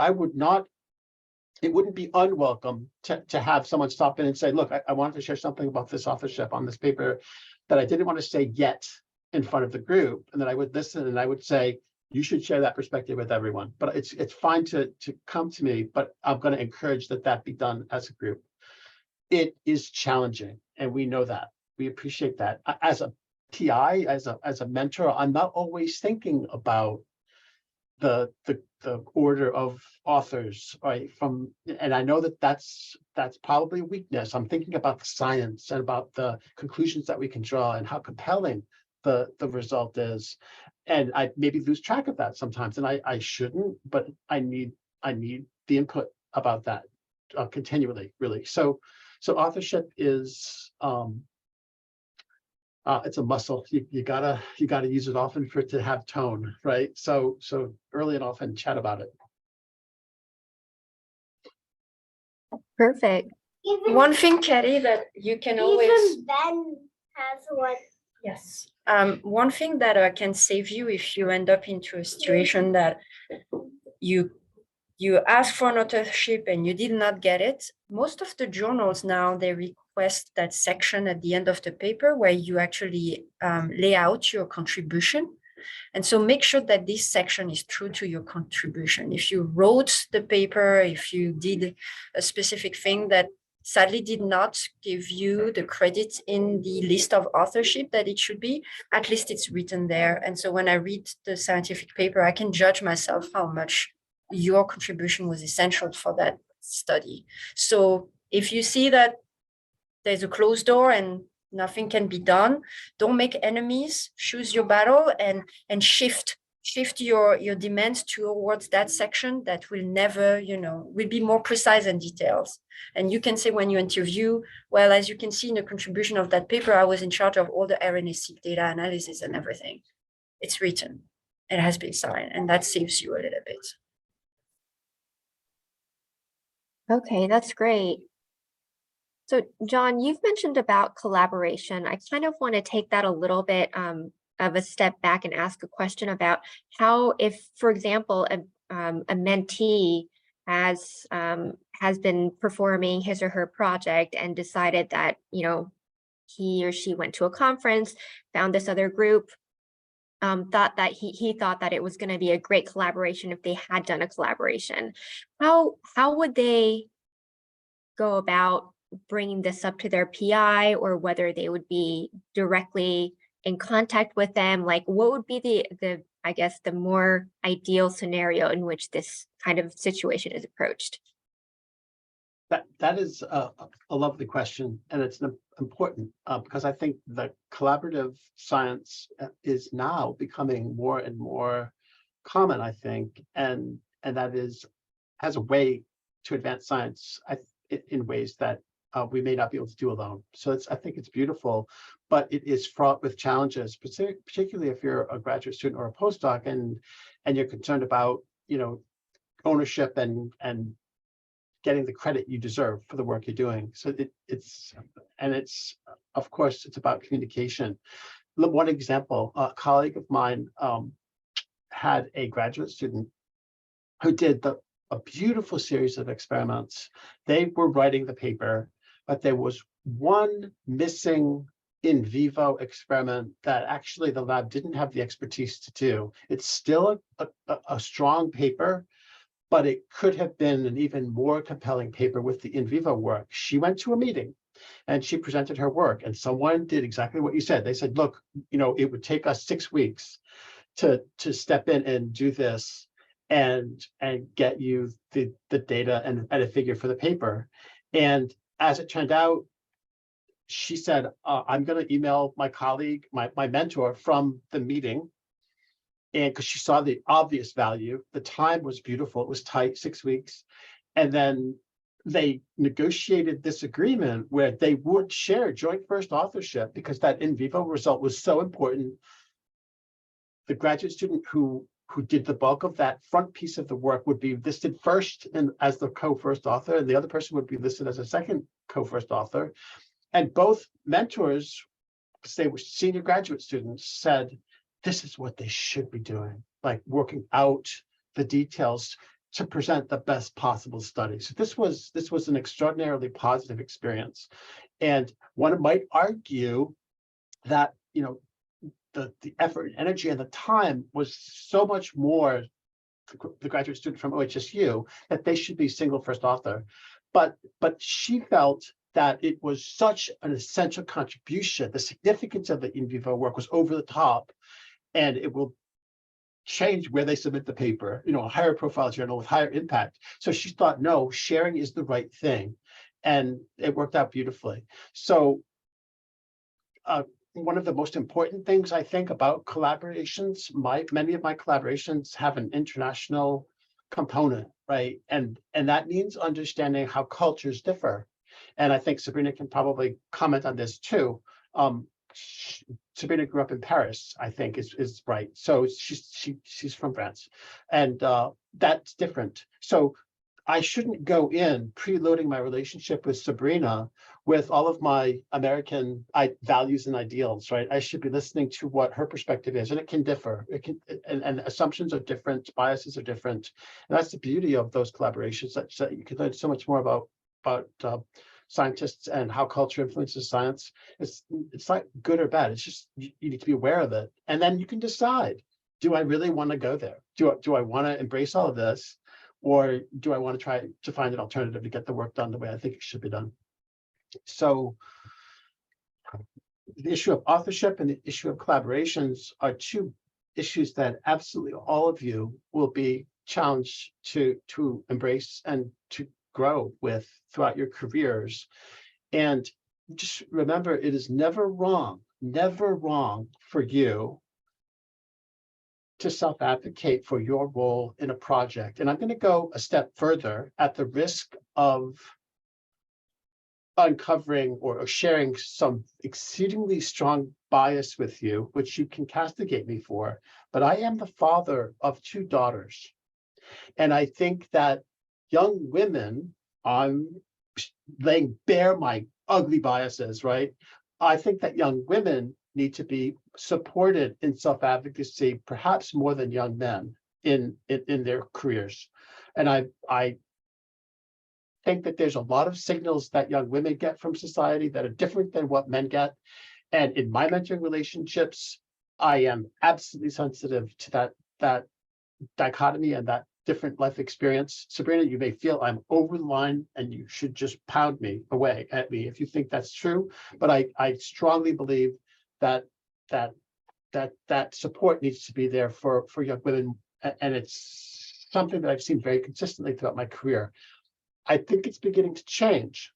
it wouldn't be unwelcome to have someone stop in and say, look, I wanted to share something about this authorship on this paper that I didn't want to say yet in front of the group. And then I would listen and I would say, you should share that perspective with everyone. But it's fine to come to me, but I'm going to encourage that be done as a group. It is challenging, and we know that. We appreciate that. As a PI, as a mentor, I'm not always thinking about the order of authors, right? And I know that's probably a weakness. I'm thinking about the science and about the conclusions that we can draw and how compelling the result is. And I maybe lose track of that sometimes, and I shouldn't, but I need the input about that continually, really. So authorship is it's a muscle. You gotta use it often for it to have tone, right? So early and often chat about it. Perfect. One thing, Katie, that you can always. Even Ben has one. Yes. One thing that can save you if you end up into a situation that you ask for an authorship and you did not get it. Most of the journals now, they request that section at the end of the paper where you actually lay out your contribution. And so make sure that this section is true to your contribution. If you wrote the paper, if you did a specific thing, that sadly did not give you the credit in the list of authorship that it should be. At least it's written there. And so when I read the scientific paper, I can judge myself how much your contribution was essential for that study. So if you see that there's a closed door and nothing can be done, don't make enemies, choose your battle and shift your demands towards that section that will never, will be more precise and details. And you can say when you interview, well, as you can see in the contribution of that paper, I was in charge of all the RNA-seq data analysis and everything. It's written, it has been signed, and that saves you a little bit. Okay, that's great. So John, you've mentioned about collaboration. I kind of want to take that a little bit of a step back and ask a question about how, if, for example, a mentee has been performing his or her project and decided that, he or she went to a conference, found this other group, thought that he thought that it was going to be a great collaboration if they had done a collaboration. How would they go about bringing this up to their PI, or whether they would be directly in contact with them? Like, what would be the I guess the more ideal scenario in which this kind of situation is approached? That is a lovely question, and it's important because I think the collaborative science is now becoming more and more common, I think, and that has a way to advance science in ways that we may not be able to do alone. So I think it's beautiful, but it is fraught with challenges, particularly if you're a graduate student or a postdoc and you're concerned about, ownership and getting the credit you deserve for the work you're doing. So it's of course, it's about communication. One example, a colleague of mine had a graduate student who did a beautiful series of experiments. They were writing the paper, but there was one missing in vivo experiment that actually the lab didn't have the expertise to do. It's still a strong paper, but it could have been an even more compelling paper with the in vivo work. She went to a meeting and she presented her work, and someone did exactly what you said. They said, look, it would take us 6 weeks to step in and do this and get you the data and a figure for the paper. And as it turned out, she said, I'm going to email my colleague, my mentor from the meeting. And because she saw the obvious value, the time was beautiful, it was tight, 6 weeks. And then they negotiated this agreement where they would share joint first authorship because that in vivo result was so important. The graduate student who did the bulk of that front piece of the work would be listed first as the co-first author, and the other person would be listed as a second co-first author. And both mentors, because they were senior graduate students, said, this is what they should be doing, like working out the details to present the best possible study. So this was an extraordinarily positive experience. And one might argue that, the effort and energy and the time was so much more the graduate student from OHSU that they should be single first author. But she felt that it was such an essential contribution. The significance of the in vivo work was over the top, and it will change where they submit the paper, a higher profile journal with higher impact. So she thought, no, sharing is the right thing. And it worked out beautifully. So one of the most important things I think about collaborations, many of my collaborations have an international component, right? And that means understanding how cultures differ. And I think Sabrina can probably comment on this too. Sabrina grew up in Paris, I think is right. So she's from France, and that's different. So I shouldn't go in preloading my relationship with Sabrina with all of my American values and ideals, right? I should be listening to what her perspective is, and it can differ. It can, and assumptions are different, biases are different, and that's the beauty of those collaborations. That you can learn so much more about scientists and how culture influences science. It's not good or bad. It's just you need to be aware of it, and then you can decide: do I really want to go there? Do I want to embrace all of this? Or do I want to try to find an alternative to get the work done the way I think it should be done? So the issue of authorship and the issue of collaborations are two issues that absolutely all of you will be challenged to embrace and to grow with throughout your careers. And just remember, it is never wrong for you to self-advocate for your role in a project. And I'm going to go a step further at the risk of uncovering or sharing some exceedingly strong bias with you, which you can castigate me for. But I am the father of 2 daughters. And I think that young women, I'm laying bare my ugly biases, right? I think that young women need to be supported in self-advocacy, perhaps more than young men in their careers. And I think that there's a lot of signals that young women get from society that are different than what men get. And in my mentoring relationships, I am absolutely sensitive to that dichotomy and that different life experience. Sabrina, you may feel I'm over the line and you should just pound me away at me if you think that's true. But I strongly believe that support needs to be there for young women. And it's something that I've seen very consistently throughout my career. I think it's beginning to change.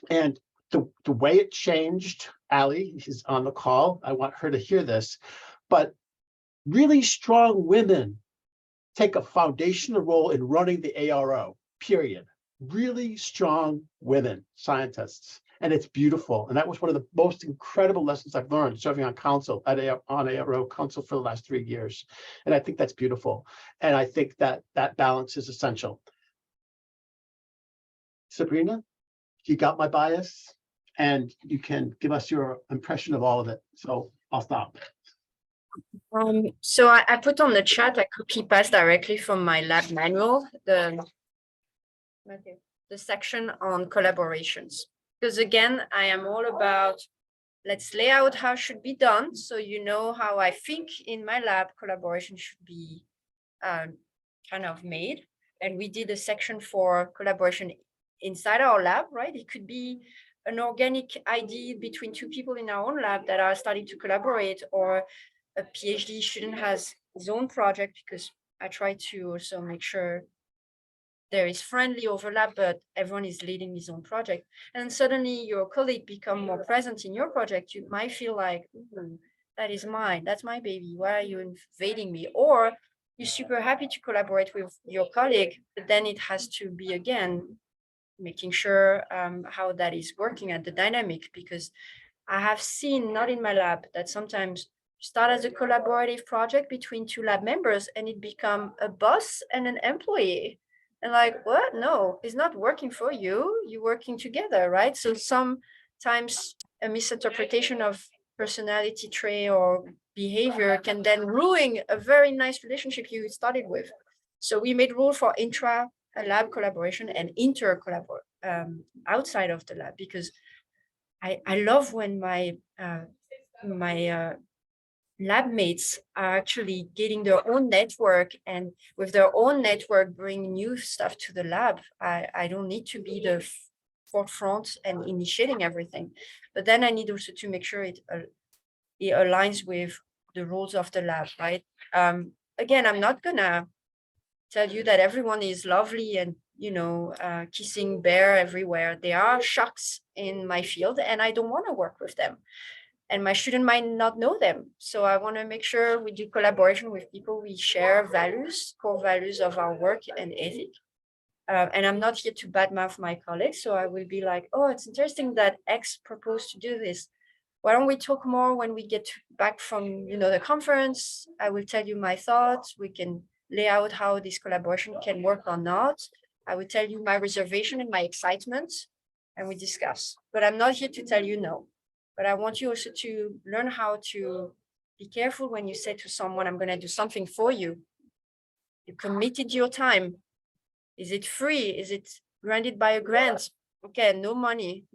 And the way it changed, Allie is on the call. I want her to hear this, but really strong women take a foundational role in running the ARO, period. Really strong women, scientists, and it's beautiful. And that was one of the most incredible lessons I've learned serving on council on ARO council for the last 3 years. And I think that's beautiful. And I think that balance is essential. Sabrina, you got my bias, and you can give us your impression of all of it. So I'll stop. So I put on the chat, I copy paste directly from my lab manual, the section on collaborations. Because again, I am all about, let's lay out how it should be done. So you know how I think in my lab collaboration should be kind of made. And we did a section for collaboration inside our lab, right? It could be an organic idea between 2 people in our own lab that are starting to collaborate, or a PhD student has his own project, because I try to also make sure there is friendly overlap, but everyone is leading his own project. And suddenly your colleague become more present in your project. You might feel like, that is mine, that's my baby, why are you invading me? Or you're super happy to collaborate with your colleague, but then it has to be, again, making sure how that is working at the dynamic, because I have seen, not in my lab, that sometimes start as a collaborative project between 2 lab members and it become a boss and an employee. And like, what? No, it's not working for you. You're working together, right? So sometimes a misinterpretation of personality trait or behavior can then ruin a very nice relationship you started with. So we made rule for intra-lab collaboration and inter-collaboration outside of the lab, because I love when my lab mates are actually getting their own network, and with their own network bring new stuff to the lab. I don't need to be the forefront and initiating everything, but then I need also to make sure it aligns with the rules of the lab, right? Again, I'm not gonna tell you that everyone is lovely and kissing bear everywhere. There are sharks in my field and I don't want to work with them, and my student might not know them. So I want to make sure we do collaboration with people we share values, core values of our work and ethic. And I'm not here to badmouth my colleagues. So I will be like, oh, it's interesting that X proposed to do this. Why don't we talk more when we get back from the conference? I will tell you my thoughts. We can lay out how this collaboration can work or not. I will tell you my reservation and my excitement, and we discuss. But I'm not here to tell you no. But I want you also to learn how to be careful when you say to someone, I'm going to do something for you. You committed your time. Is it free? Is it granted by a grant? Okay, no money.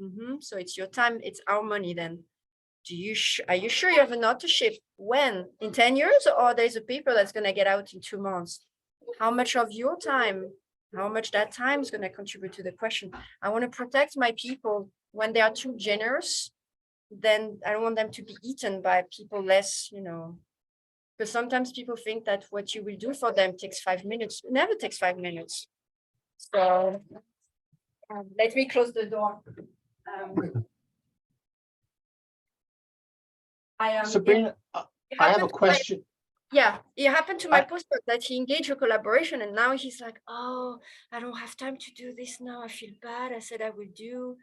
So it's your time. It's our money then. Are you sure you have an authorship? When? In 10 years? Or there's a paper that's going to get out in 2 months? How much of your time, how much that time is going to contribute to the question? I want to protect my people when they are too generous, then I don't want them to be eaten by people less, because sometimes people think that what you will do for them takes 5 minutes. It never takes 5 minutes. So let me close the door. Sabrina, I have a question. It happened to my postdoc that he engaged a collaboration, and now he's like, oh, I don't have time to do this now. I feel bad. I said I will do.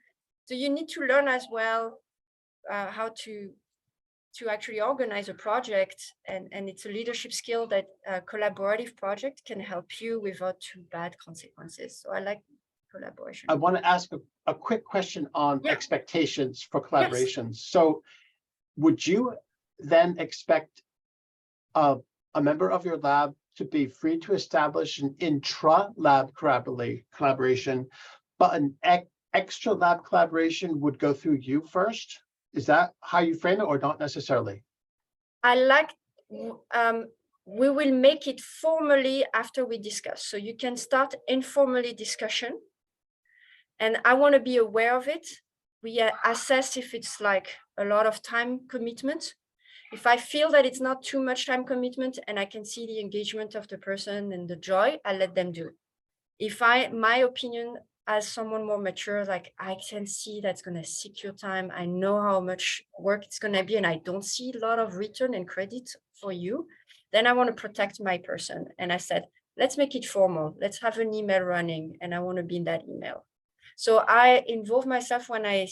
So you need to learn as well how to actually organize a project, and it's a leadership skill that a collaborative project can help you without too bad consequences. So I like collaboration. I want to ask a quick question on expectations for collaborations. Yes. So would you then expect a member of your lab to be free to establish an intra-lab collaboration, but an extra lab collaboration would go through you first? Is that how you frame it, or not necessarily? I like, we will make it formally after we discuss. So you can start informally discussion, and I want to be aware of it. We assess if it's like a lot of time commitment. If I feel that it's not too much time commitment and I can see the engagement of the person and the joy, I let them do it. If my opinion as someone more mature, like I can see that's going to seek your time, I know how much work it's going to be, and I don't see a lot of return and credit for you, then I want to protect my person. And I said, let's make it formal. Let's have an email running, and I want to be in that email. So I involve myself when I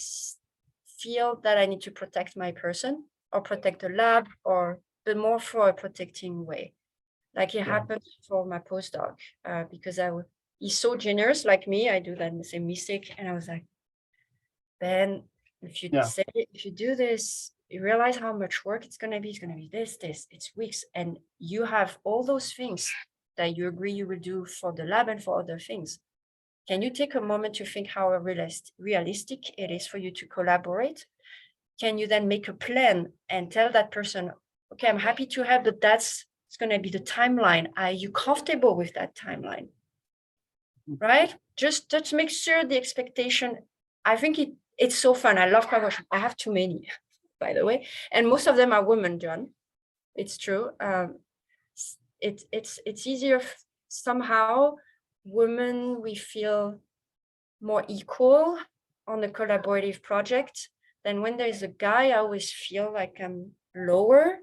feel that I need to protect my person or protect the lab, but more for a protecting way. Like it happened for my postdoc, because he's so generous like me. I do that same mistake. And I was like, Ben, if you do this, you realize how much work it's going to be. It's going to be this, it's weeks. And you have all those things that you agree you will do for the lab and for other things. Can you take a moment to think how realistic it is for you to collaborate? Can you then make a plan and tell that person, okay, I'm happy to help, but it's going to be the timeline. Are you comfortable with that timeline? Right? Just make sure the expectation. I think it's so fun. I love collaboration. I have too many, by the way, and most of them are women, John. It's true. It's easier somehow. Women, we feel more equal on the collaborative project. Then when there's a guy, I always feel like I'm lower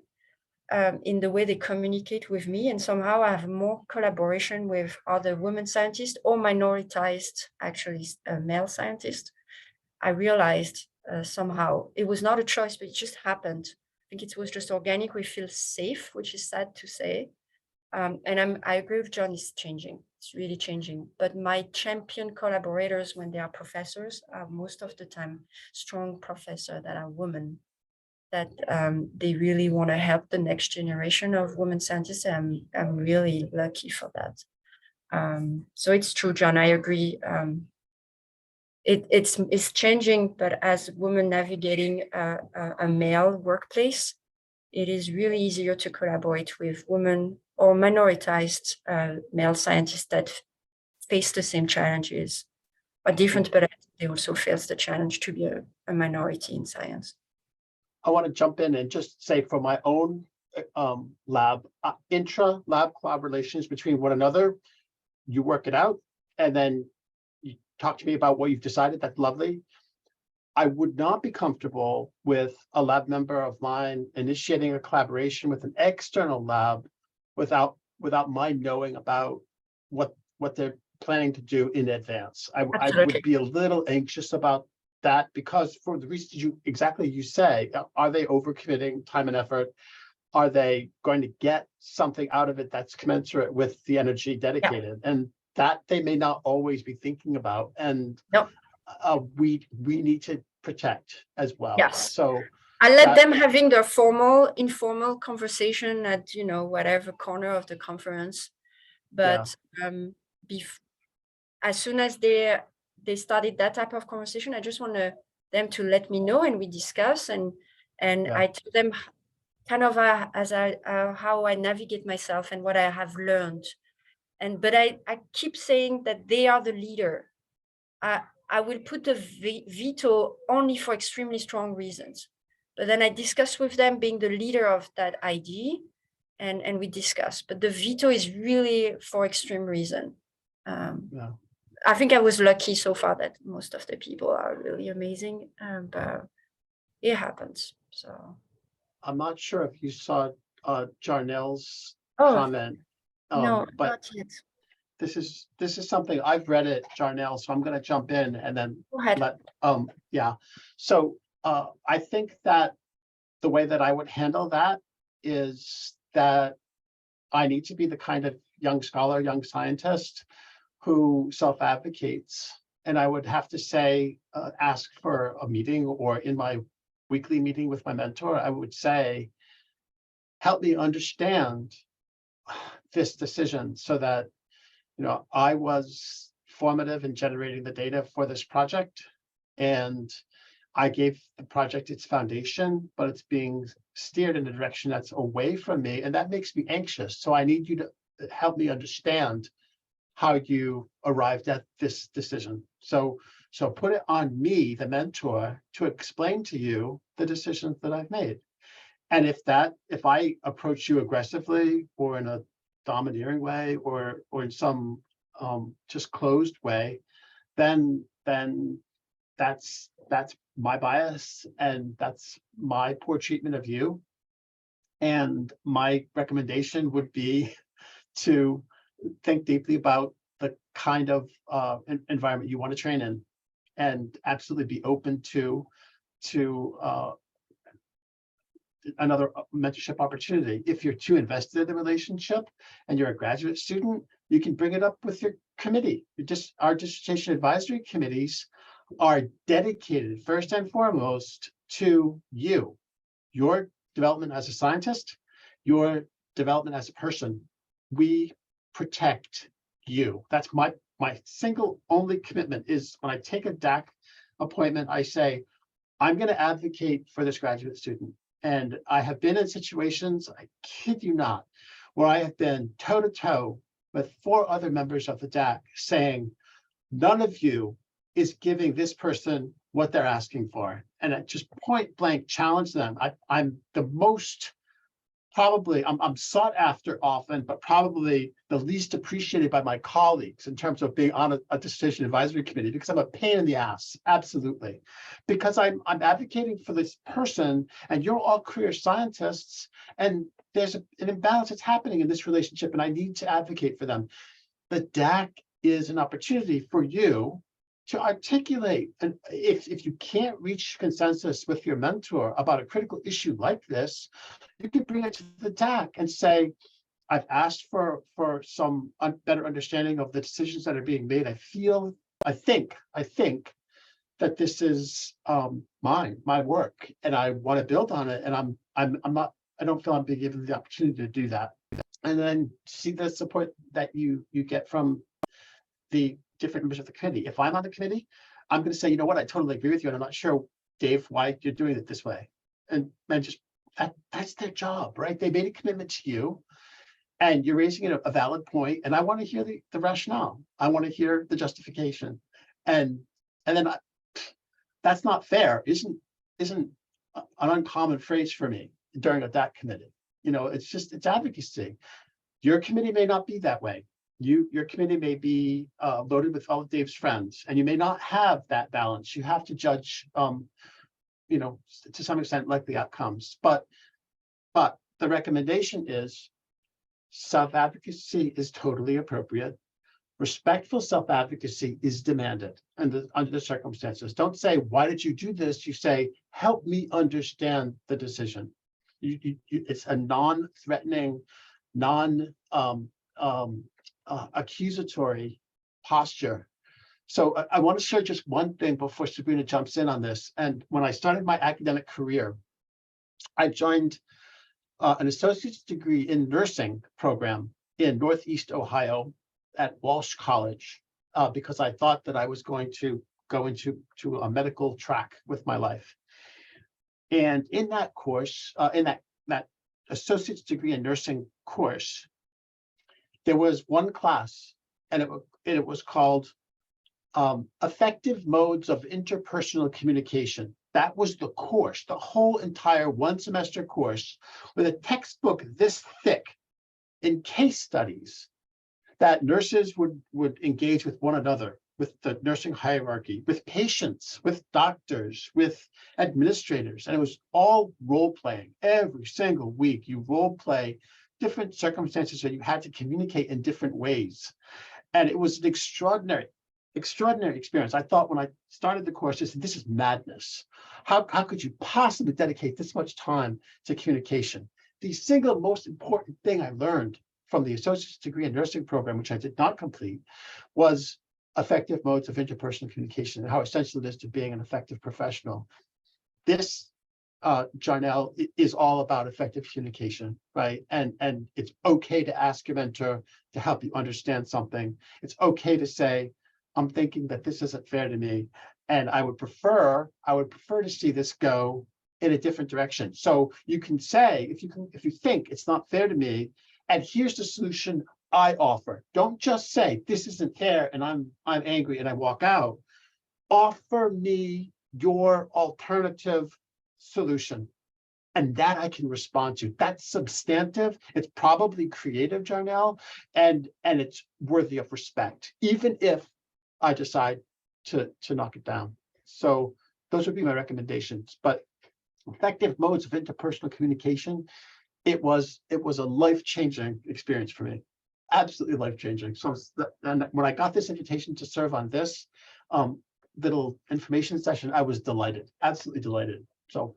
in the way they communicate with me. And somehow I have more collaboration with other women scientists or minoritized, actually male scientists. I realized somehow it was not a choice, but it just happened. I think it was just organic. We feel safe, which is sad to say. And I agree with John, it's changing. It's really changing. But my champion collaborators, when they are professors, are most of the time strong professors that are women, that they really want to help the next generation of women scientists. I'm really lucky for that. So it's true, John, I agree. It's changing, but as women navigating a male workplace, it is really easier to collaborate with women or minoritized male scientists that face the same challenges, are different, but they also face the challenge to be a minority in science. I want to jump in and just say for my own lab, intra-lab collaborations between one another, you work it out, and then you talk to me about what you've decided. That's lovely. I would not be comfortable with a lab member of mine initiating a collaboration with an external lab without my knowing about what they're planning to do in advance. I would be a little anxious about that, because for the reasons you say, are they overcommitting time and effort? Are they going to get something out of it that's commensurate with the energy dedicated? Yeah. And that they may not always be thinking about. And we need to protect as well. Yes. So I let them having their informal conversation at whatever corner of the conference, but as soon as they started that type of conversation, I just want them to let me know, and we discuss, and I tell them kind of how I navigate myself and what I have learned, but I keep saying that they are the leader. I will put the veto only for extremely strong reasons. But then I discuss with them, being the leader of that ID, and we discuss. But the veto is really for extreme reason. Yeah. I think I was lucky so far that most of the people are really amazing, but it happens. So I'm not sure if you saw Jarnell's Oh, comment, no, but not yet. this is something I've read it, Jarnell, so I'm going to jump in and then Go ahead. yeah. So I think that the way that I would handle that is that I need to be the kind of young scholar, young scientist who self-advocates. And I would have to say, ask for a meeting, or in my weekly meeting with my mentor, I would say, help me understand this decision so that, I was formative in generating the data for this project. And I gave the project its foundation, but it's being steered in a direction that's away from me. And that makes me anxious. So I need you to help me understand how you arrived at this decision. So put it on me, the mentor, to explain to you the decisions that I've made. And if I approach you aggressively or in a domineering way or in some just closed way, then that's my bias and that's my poor treatment of you. And my recommendation would be to think deeply about the kind of environment you want to train in, and absolutely be open to another mentorship opportunity. If you're too invested in the relationship and you're a graduate student, you can bring it up with your committee. Our dissertation advisory committees are dedicated first and foremost to you, your development as a scientist, your development as a person. We protect you. That's my single only commitment. Is when I take a DAC appointment, I say, I'm going to advocate for this graduate student. And I have been in situations, I kid you not, where I have been toe-to-toe with 4 other members of the DAC saying, none of you is giving this person what they're asking for. And I just point blank challenge them. I'm the most, probably, I'm sought after often, but probably the least appreciated by my colleagues in terms of being on a dissertation advisory committee, because I'm a pain in the ass, absolutely. Because I'm advocating for this person, and you're all career scientists, and there's an imbalance that's happening in this relationship, and I need to advocate for them. The DAC is an opportunity for you to articulate, and if you can't reach consensus with your mentor about a critical issue like this, you can bring it to the DAC and say, I've asked for some better understanding of the decisions that are being made. I think that this is my work, and I want to build on it, and I don't feel I'm being given the opportunity to do that. And then see the support that you get from the different members of the committee. If I'm on the committee, I'm going to say, you know what, I totally agree with you, and I'm not sure, Dave, why you're doing it this way. And just that's their job, right? They made a commitment to you, and you're raising a valid point, and I want to hear the rationale. I want to hear the justification, and then that's not fair. Isn't an uncommon phrase for me during a DAC committee. It's advocacy. Your committee may not be that way. Your committee may be loaded with all of Dave's friends, and you may not have that balance. You have to judge, to some extent, likely outcomes. But the recommendation is self-advocacy is totally appropriate. Respectful self-advocacy is demanded under the circumstances. Don't say, why did you do this? You say, help me understand the decision. It's a non-threatening, accusatory posture. So I want to share just one thing before Sabrina jumps in on this. And when I started my academic career, I joined an associate's degree in nursing program in Northeast Ohio at Walsh College, because I thought that I was going to go into a medical track with my life. And in that course, in that associate's degree in nursing course, there was one class, and it was called effective modes of interpersonal communication. That was the course, the whole entire one semester course with a textbook this thick in case studies that nurses would engage with one another, with the nursing hierarchy, with patients, with doctors, with administrators. And it was all role playing. Every single week you role play different circumstances that you had to communicate in different ways. And it was an extraordinary experience. I thought when I started the course, this is madness. How could you possibly dedicate this much time to communication? The single most important thing I learned from the associate's degree in nursing program, which I did not complete, was effective modes of interpersonal communication and how essential it is to being an effective professional. This, Jarnell, is all about effective communication, right? And it's okay to ask your mentor to help you understand something. It's okay to say, I'm thinking that this isn't fair to me, and I would prefer to see this go in a different direction. So you can say, if you think it's not fair to me, and here's the solution I offer. Don't just say this isn't fair and I'm angry and I walk out. Offer me your alternative solution, and that I can respond to. That's substantive. It's probably creative, Jarnell, and it's worthy of respect, even if I decide to knock it down. So those would be my recommendations. But effective modes of interpersonal communication, it was a life-changing experience for me. Absolutely life-changing. So and when I got this invitation to serve on this little information session, I was delighted, absolutely delighted. So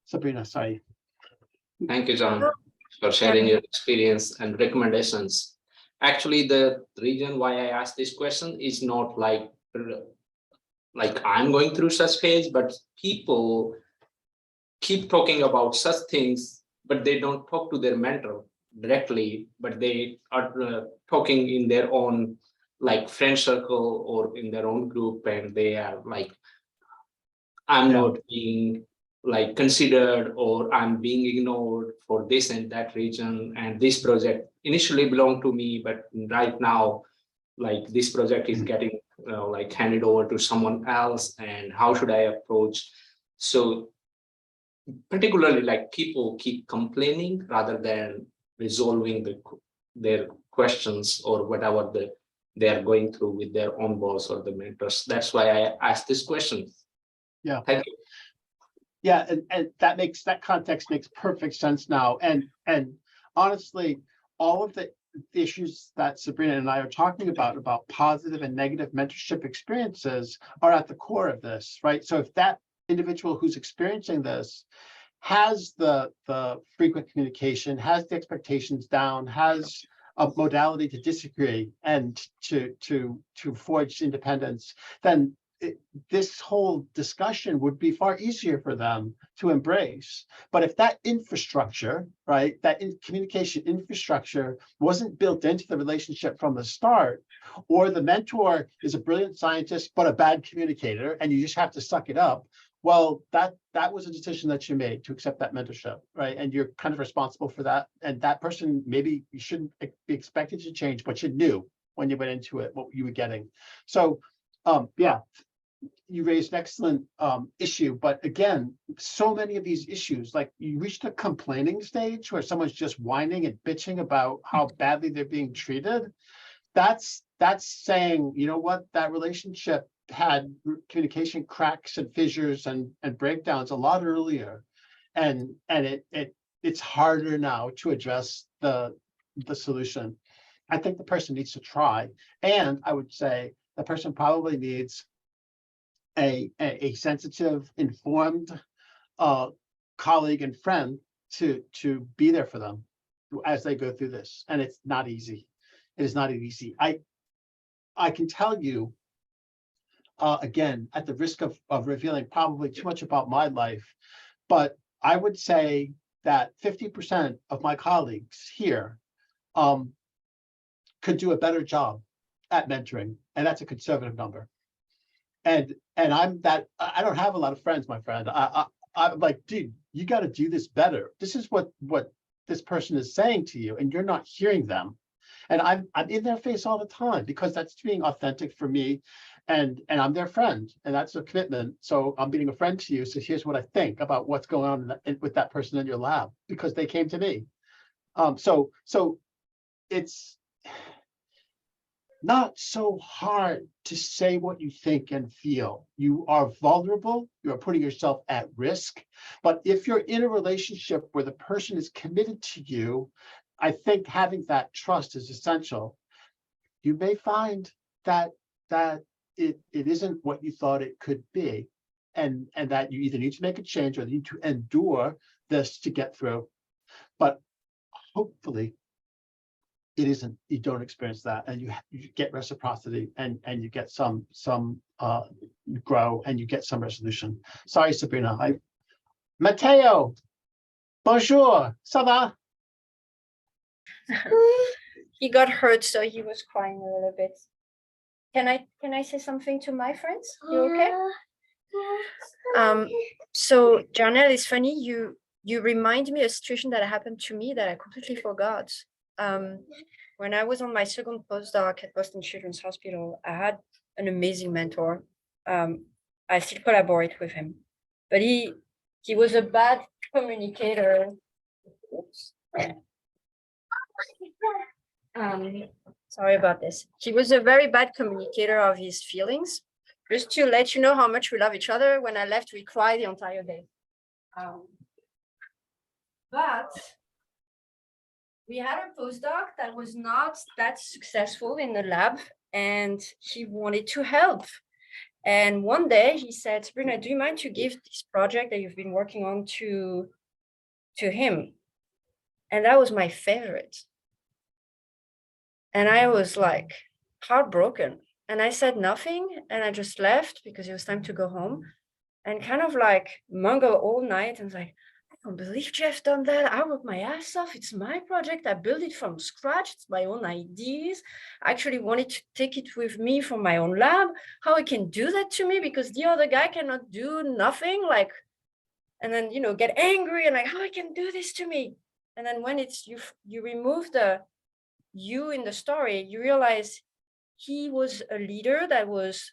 Sabrina, sorry. Thank you, John, for sharing your experience and recommendations. Actually, the reason why I asked this question is not like I'm going through such phase, but people keep talking about such things, but they don't talk to their mentor directly, but they are talking in their own like friend circle or in their own group, and they are like, I'm not being like considered, or I'm being ignored for this and that reason, and this project initially belonged to me, but right now like this project is getting like handed over to someone else, and how should I approach? So particularly like people keep complaining rather than resolving their questions or whatever they are going through with their own boss or the mentors. That's why I asked this question. Yeah. Thank you. Yeah, and that context makes perfect sense now. And honestly, all of the issues that Sabrina and I are talking about positive and negative mentorship experiences are at the core of this, right? So if that individual who's experiencing this has the frequent communication, has the expectations down, has a modality to disagree and to forge independence, then this whole discussion would be far easier for them to embrace. But if that infrastructure, right, that communication infrastructure wasn't built into the relationship from the start, or the mentor is a brilliant scientist but a bad communicator and you just have to suck it up, well, that was a decision that you made to accept that mentorship, right? And you're kind of responsible for that. And that person, maybe you shouldn't be expected to change, but you knew when you went into it what you were getting. So yeah, you raised an excellent issue, but again, so many of these issues, like you reached a complaining stage where someone's just whining and bitching about how badly they're being treated. That's saying, you know what, that relationship had communication cracks and fissures and breakdowns a lot earlier, and it's harder now to address the solution. I think the person needs to try, and I would say the person probably needs a sensitive, informed colleague and friend to be there for them as they go through this. And it's not easy. It is not easy. I can tell you, again, at the risk of revealing probably too much about my life, but I would say that 50% of my colleagues here could do a better job at mentoring, and that's a conservative number. And I'm that, I don't have a lot of friends, my friend. I'm like, dude, you got to do this better. This is what this person is saying to you, and you're not hearing them. And I'm in their face all the time because that's being authentic for me. And I'm their friend, and that's a commitment. So I'm being a friend to you. So here's what I think about what's going on with that person in your lab, because they came to me. So it's not so hard to say what you think and feel. You are vulnerable, you are putting yourself at risk. But if you're in a relationship where the person is committed to you, I think having that trust is essential. You may find that it isn't what you thought it could be, and that you either need to make a change or need to endure this to get through. But hopefully it isn't, you don't experience that, and you get reciprocity, and you get some grow, and you get some resolution. Sorry, Sabrina. Matteo, bonjour, ça va? He got hurt, so he was crying a little bit. Can I say something to my friends? You okay? So Janelle, it's funny, you remind me of a situation that happened to me that I completely forgot. When I was on my second postdoc at Boston Children's Hospital, I had an amazing mentor. I still collaborate with him, but he was a bad communicator. Sorry about this. He was a very bad communicator of his feelings. Just to let you know how much we love each other, when I left, we cried the entire day. But we had a postdoc that was not that successful in the lab, and he wanted to help. And one day he said, Sabrina, do you mind to give this project that you've been working on to him? And that was my favorite. And I was like heartbroken. And I said nothing, and I just left because it was time to go home, and kind of like mungo all night. And was like, I don't believe Jeff done that. I worked my ass off. It's my project. I built it from scratch. It's my own ideas. I actually wanted to take it with me from my own lab. How he can do that to me, because the other guy cannot do nothing, like, and then, you know, get angry and like, how he can do this to me. And then when it's you remove the you in the story, you realize he was a leader that was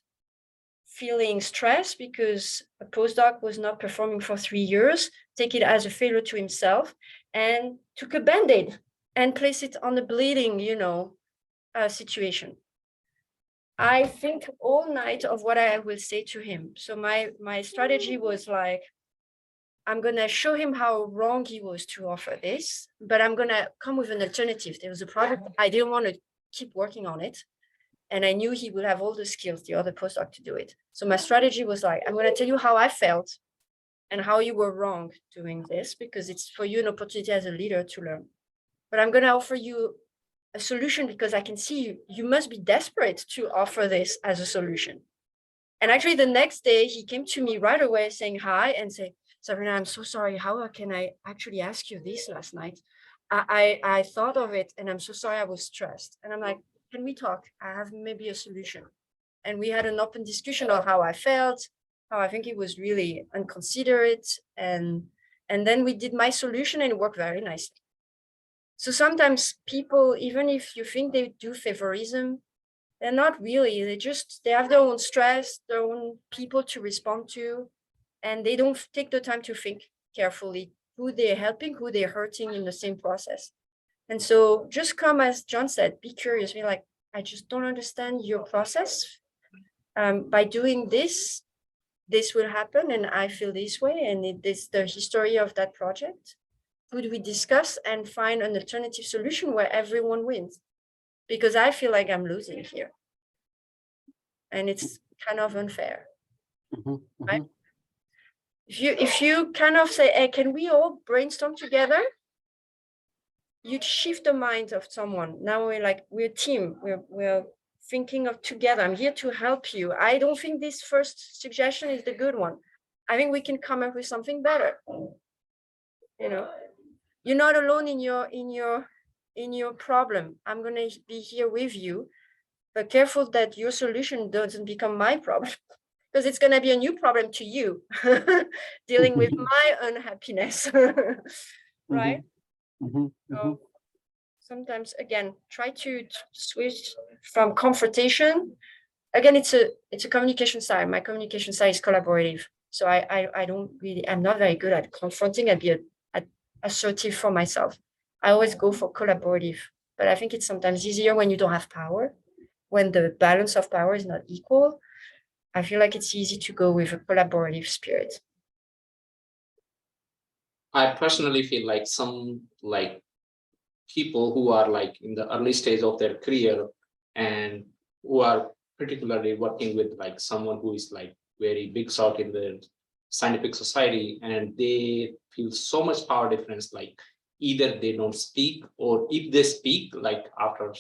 feeling stressed because a postdoc was not performing for 3 years, take it as a failure to himself, and took a Band-Aid and place it on the bleeding, situation. I think all night of what I will say to him. So my strategy was like, I'm going to show him how wrong he was to offer this, but I'm going to come with an alternative. There was a project, I didn't want to keep working on it. And I knew he would have all the skills, the other postdoc, to do it. So my strategy was like, I'm going to tell you how I felt and how you were wrong doing this, because it's for you an opportunity as a leader to learn. But I'm going to offer you a solution because I can see you must be desperate to offer this as a solution. And actually the next day he came to me right away saying hi and say, Sabrina, I'm so sorry. How can I actually ask you this last night? I thought of it and I'm so sorry, I was stressed. And I'm like, can we talk? I have maybe a solution. And we had an open discussion of how I felt, how I think it was really inconsiderate. And then we did my solution and it worked very nicely. So sometimes people, even if you think they do favorism, they're not really. They have their own stress, their own people to respond to, and they don't take the time to think carefully who they're helping, who they're hurting in the same process. And so just come, as John said, be curious, be like, I just don't understand your process. By doing this, this will happen, and I feel this way, and it is the history of that project. Could we discuss and find an alternative solution where everyone wins? Because I feel like I'm losing here. And it's kind of unfair. Right? If you kind of say, hey, can we all brainstorm together? You'd shift the mind of someone. Now we're a team. We're thinking of together. I'm here to help you. I don't think this first suggestion is the good one. I think we can come up with something better. You're not alone in your problem. I'm gonna be here with you, but careful that your solution doesn't become my problem, because it's gonna be a new problem to you, dealing with my unhappiness, right? sometimes, again, try to switch from confrontation. Again, it's a communication style. My communication style is collaborative. So I don't really, I'm not very good at confronting. I'd be assertive for myself. I always go for collaborative, but I think it's sometimes easier when you don't have power, when the balance of power is not equal. I feel like it's easy to go with a collaborative spirit. I personally feel like some like people who are like in the early stage of their career and who are particularly working with like someone who is like very big shot in the scientific society, and they feel so much power difference, like either they don't speak, or if they speak, like after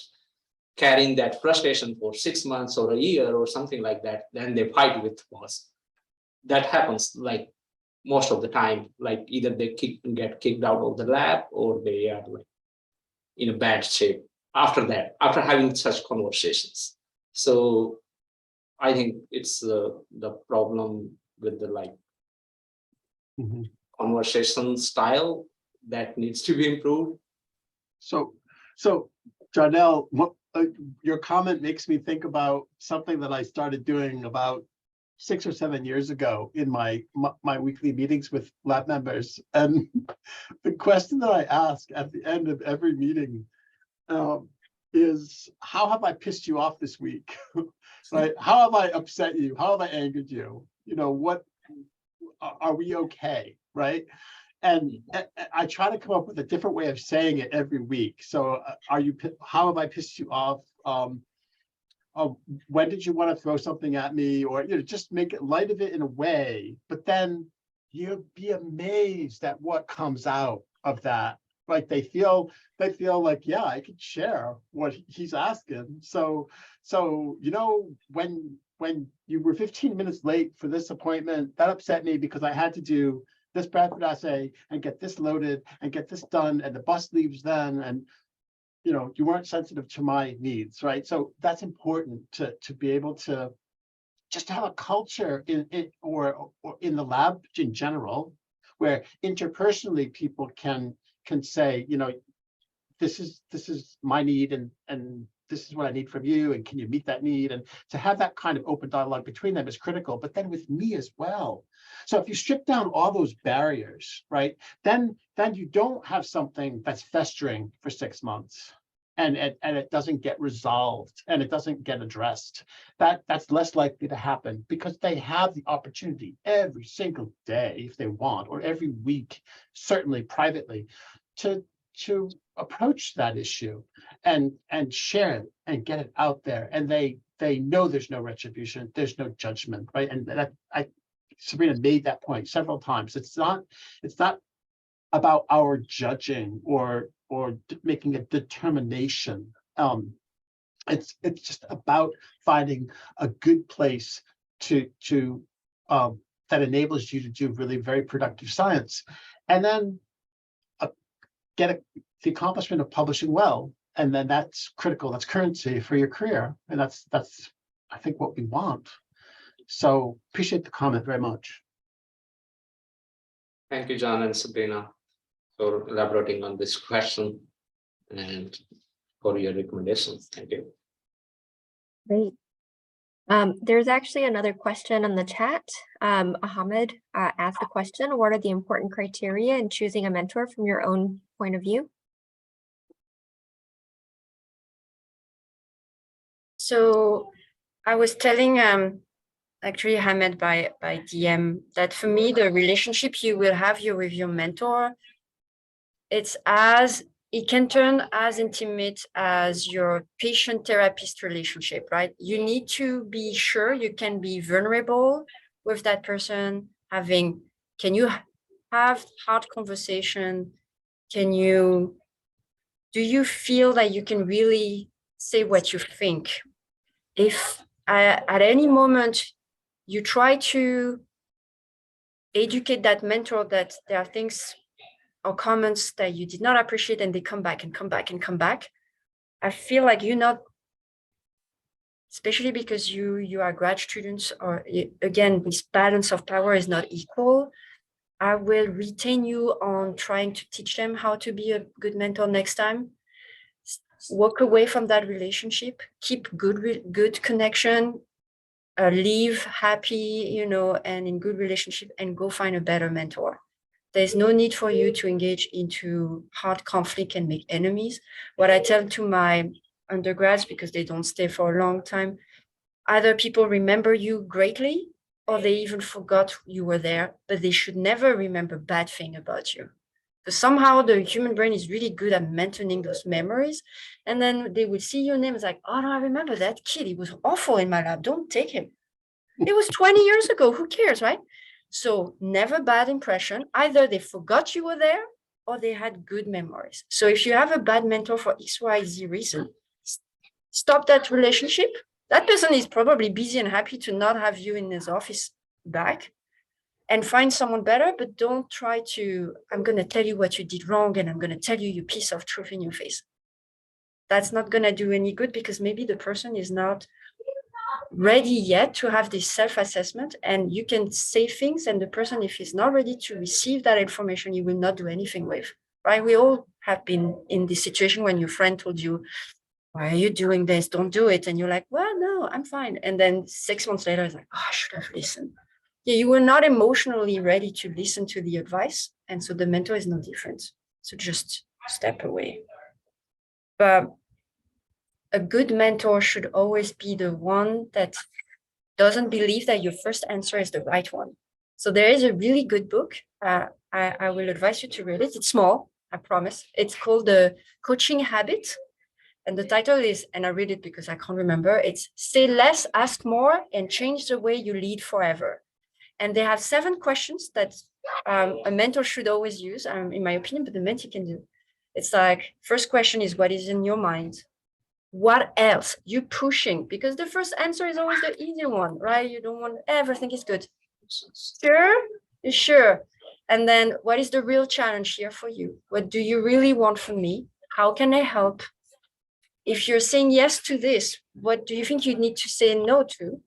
carrying that frustration for 6 months or a year or something like that, then they fight with boss. That happens like most of the time, like either they get kicked out of the lab, or they are like in a bad shape after that, after having such conversations. So I think it's the problem with the like conversation style that needs to be improved. So Jarnell, your comment makes me think about something that I started doing about 6 or 7 years ago in my weekly meetings with lab members. And the question that I ask at the end of every meeting is, how have I pissed you off this week? Right? How have I upset you? How have I angered you? You know, what are we okay? Right? And I try to come up with a different way of saying it every week. So how have I pissed you off? When did you want to throw something at me? Or, you know, just make it light of it in a way, but then you'll be amazed at what comes out of that. Like they feel like, yeah, I could share what he's asking. So, you know, when you were 15 minutes late for this appointment, that upset me because I had to do this Bradford assay and get this loaded and get this done, and the bus leaves then, and you know, you weren't sensitive to my needs, right? So that's important to be able to just have a culture in or in the lab in general, where interpersonally people can say, you know, this is my need, and this is what I need from you, and can you meet that need? And to have that kind of open dialogue between them is critical, but then with me as well. So if you strip down all those barriers, right, then you don't have something that's festering for 6 months and it doesn't get resolved and it doesn't get addressed. That's less likely to happen because they have the opportunity every single day if they want, or every week, certainly privately, to approach that issue and share it and get it out there. And they know there's no retribution, there's no judgment, right? And that Sabrina made that point several times. It's not about our judging or making a determination. It's just about finding a good place to that enables you to do really very productive science, and then get the accomplishment of publishing well, and then that's critical. That's currency for your career, and that's I think what we want. So appreciate the comment very much. Thank you, John and Sabrina, for elaborating on this question and for your recommendations. Thank you. Great. There's actually another question in the chat. Ahmed asked the question, what are the important criteria in choosing a mentor from your own point of view? So I was telling actually Ahmed by DM that for me, the relationship you will have with your mentor, it can turn as intimate as your patient-therapist relationship, right? You need to be sure you can be vulnerable with that person. Can you have hard conversation? Do you feel that you can really say what you think? If at any moment you try to educate that mentor that there are things or comments that you did not appreciate and they come back and come back and come back, I feel like you're not, especially because you are grad students, or again, this balance of power is not equal. I will retain you on trying to teach them how to be a good mentor next time. walk away from that relationship, keep good connection, leave happy, you know, and in good relationship, and go find a better mentor. There's no need for you to engage into hard conflict and make enemies. What I tell to my undergrads, because they don't stay for a long time, either people remember you greatly or they even forgot you were there, but they should never remember bad thing about you. Because somehow the human brain is really good at maintaining those memories. And then they will see your name, it's like, oh no, I remember that kid. He was awful in my lab. Don't take him. It was 20 years ago. Who cares, right? So never bad impression. Either they forgot you were there or they had good memories. So if you have a bad mentor for XYZ reason, stop that relationship. That person is probably busy and happy to not have you in his office back, and find someone better, but don't try to, I'm going to tell you what you did wrong and I'm going to tell you your piece of truth in your face. That's not going to do any good, because maybe the person is not ready yet to have this self-assessment, and you can say things and the person, if he's not ready to receive that information, you will not do anything with, right? We all have been in this situation when your friend told you, why are you doing this? Don't do it. And you're like, well, no, I'm fine. And then 6 months later, it's like, oh, I should have listened. Yeah, you were not emotionally ready to listen to the advice. And so the mentor is no different. So just step away. But a good mentor should always be the one that doesn't believe that your first answer is the right one. So there is a really good book. I will advise you to read it. It's small, I promise. It's called The Coaching Habit. And the title is, and I read it because I can't remember, it's Say Less, Ask More, and Change the Way You Lead Forever. And they have 7 questions that a mentor should always use, in my opinion, but the mentee can do. It's like, first question is, what is in your mind? What else? You pushing, because the first answer is always the easy one, right? You don't want everything is good. Sure, sure. And then what is the real challenge here for you? What do you really want from me? How can I help? If you're saying yes to this, what do you think you need to say no to?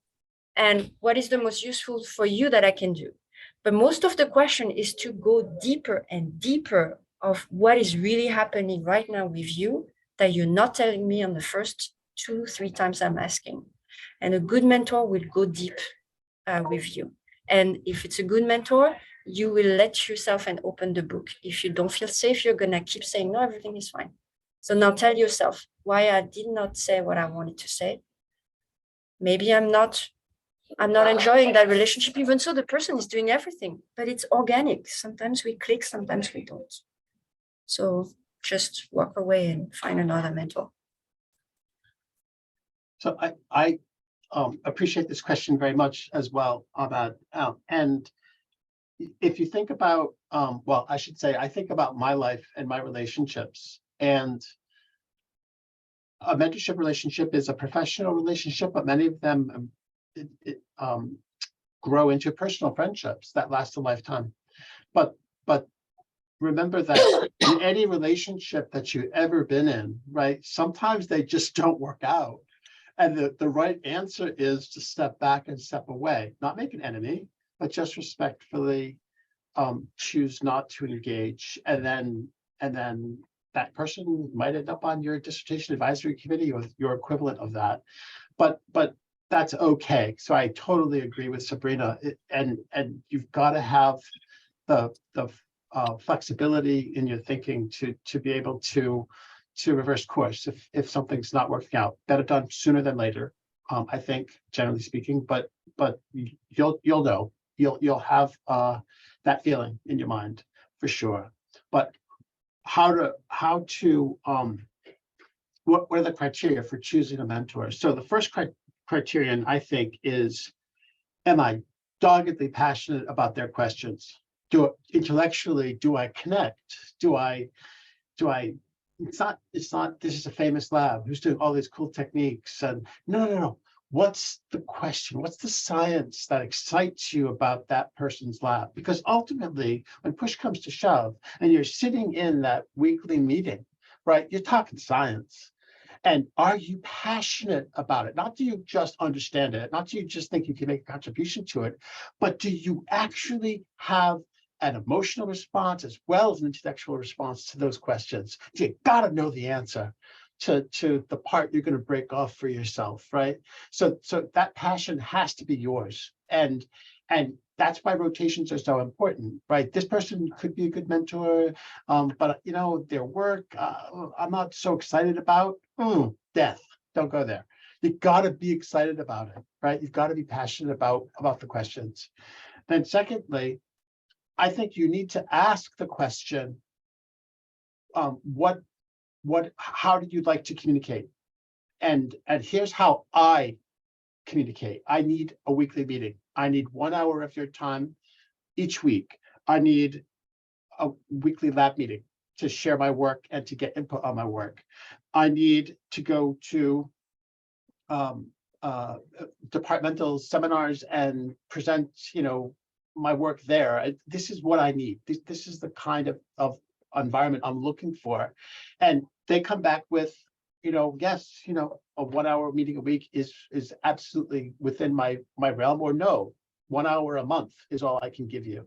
And what is the most useful for you that I can do? But most of the question is to go deeper and deeper of what is really happening right now with you that you're not telling me on the first 2-3 times I'm asking. And a good mentor will go deep with you. And if it's a good mentor, you will let yourself and open the book. If you don't feel safe, you're gonna keep saying, no, everything is fine. So now tell yourself why I did not say what I wanted to say. Maybe I'm not enjoying that relationship, even so the person is doing everything, but it's organic. Sometimes we click, sometimes we don't. So just walk away and find another mentor. So I appreciate this question very much as well, Ahmad. And if you think about, well, I should say, I think about my life and my relationships, and a mentorship relationship is a professional relationship, but many of them grow into personal friendships that last a lifetime. But remember that in any relationship that you've ever been in, right, sometimes they just don't work out. And the right answer is to step back and step away, not make an enemy, but just respectfully choose not to engage. And then that person might end up on your dissertation advisory committee or your equivalent of that. But that's okay. So I totally agree with Sabrina. And you've got to have the flexibility in your thinking to be able to reverse course if something's not working out. Better done sooner than later, I think, generally speaking. But you'll know, you'll have that feeling in your mind for sure. But what are the criteria for choosing a mentor? So the first criterion, I think, is, am I doggedly passionate about their questions? Intellectually, do I connect? It's not, this is a famous lab who's doing all these cool techniques. And no. What's the question? What's the science that excites you about that person's lab? Because ultimately, when push comes to shove and you're sitting in that weekly meeting, right, you're talking science. And are you passionate about it? Not do you just understand it, not do you just think you can make a contribution to it, but do you actually have an emotional response as well as an intellectual response to those questions? You got to know the answer. to the part you're going to break off for yourself, right? So that passion has to be yours. And that's why rotations are so important, right? This person could be a good mentor, but their work, I'm not so excited about. Death, don't go there. You've got to be excited about it, right? You've got to be passionate about the questions. Then secondly, I think you need to ask the question, how do you like to communicate? And here's how I communicate. I need a weekly meeting. I need 1 hour of your time each week. I need a weekly lab meeting to share my work and to get input on my work. I need to go to departmental seminars and present, my work there. This is what I need. This is the kind of environment I'm looking for. And they come back with, yes, a 1 hour meeting a week is absolutely within my realm, or no, 1 hour a month is all I can give you.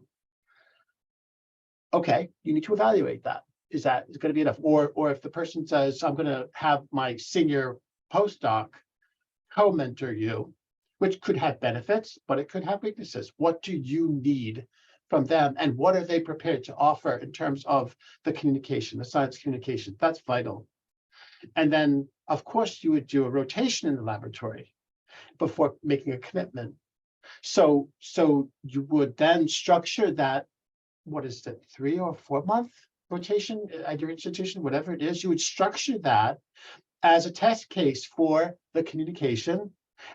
Okay, you need to evaluate that. Is that going to be enough? Or if the person says, I'm going to have my senior postdoc co-mentor you, which could have benefits, but it could have weaknesses. What do you need from them? And what are they prepared to offer in terms of the communication, the science communication? That's vital. And then, of course, you would do a rotation in the laboratory before making a commitment. So you would then structure that, what is it, 3 or 4 month rotation at your institution, whatever it is, you would structure that as a test case for the communication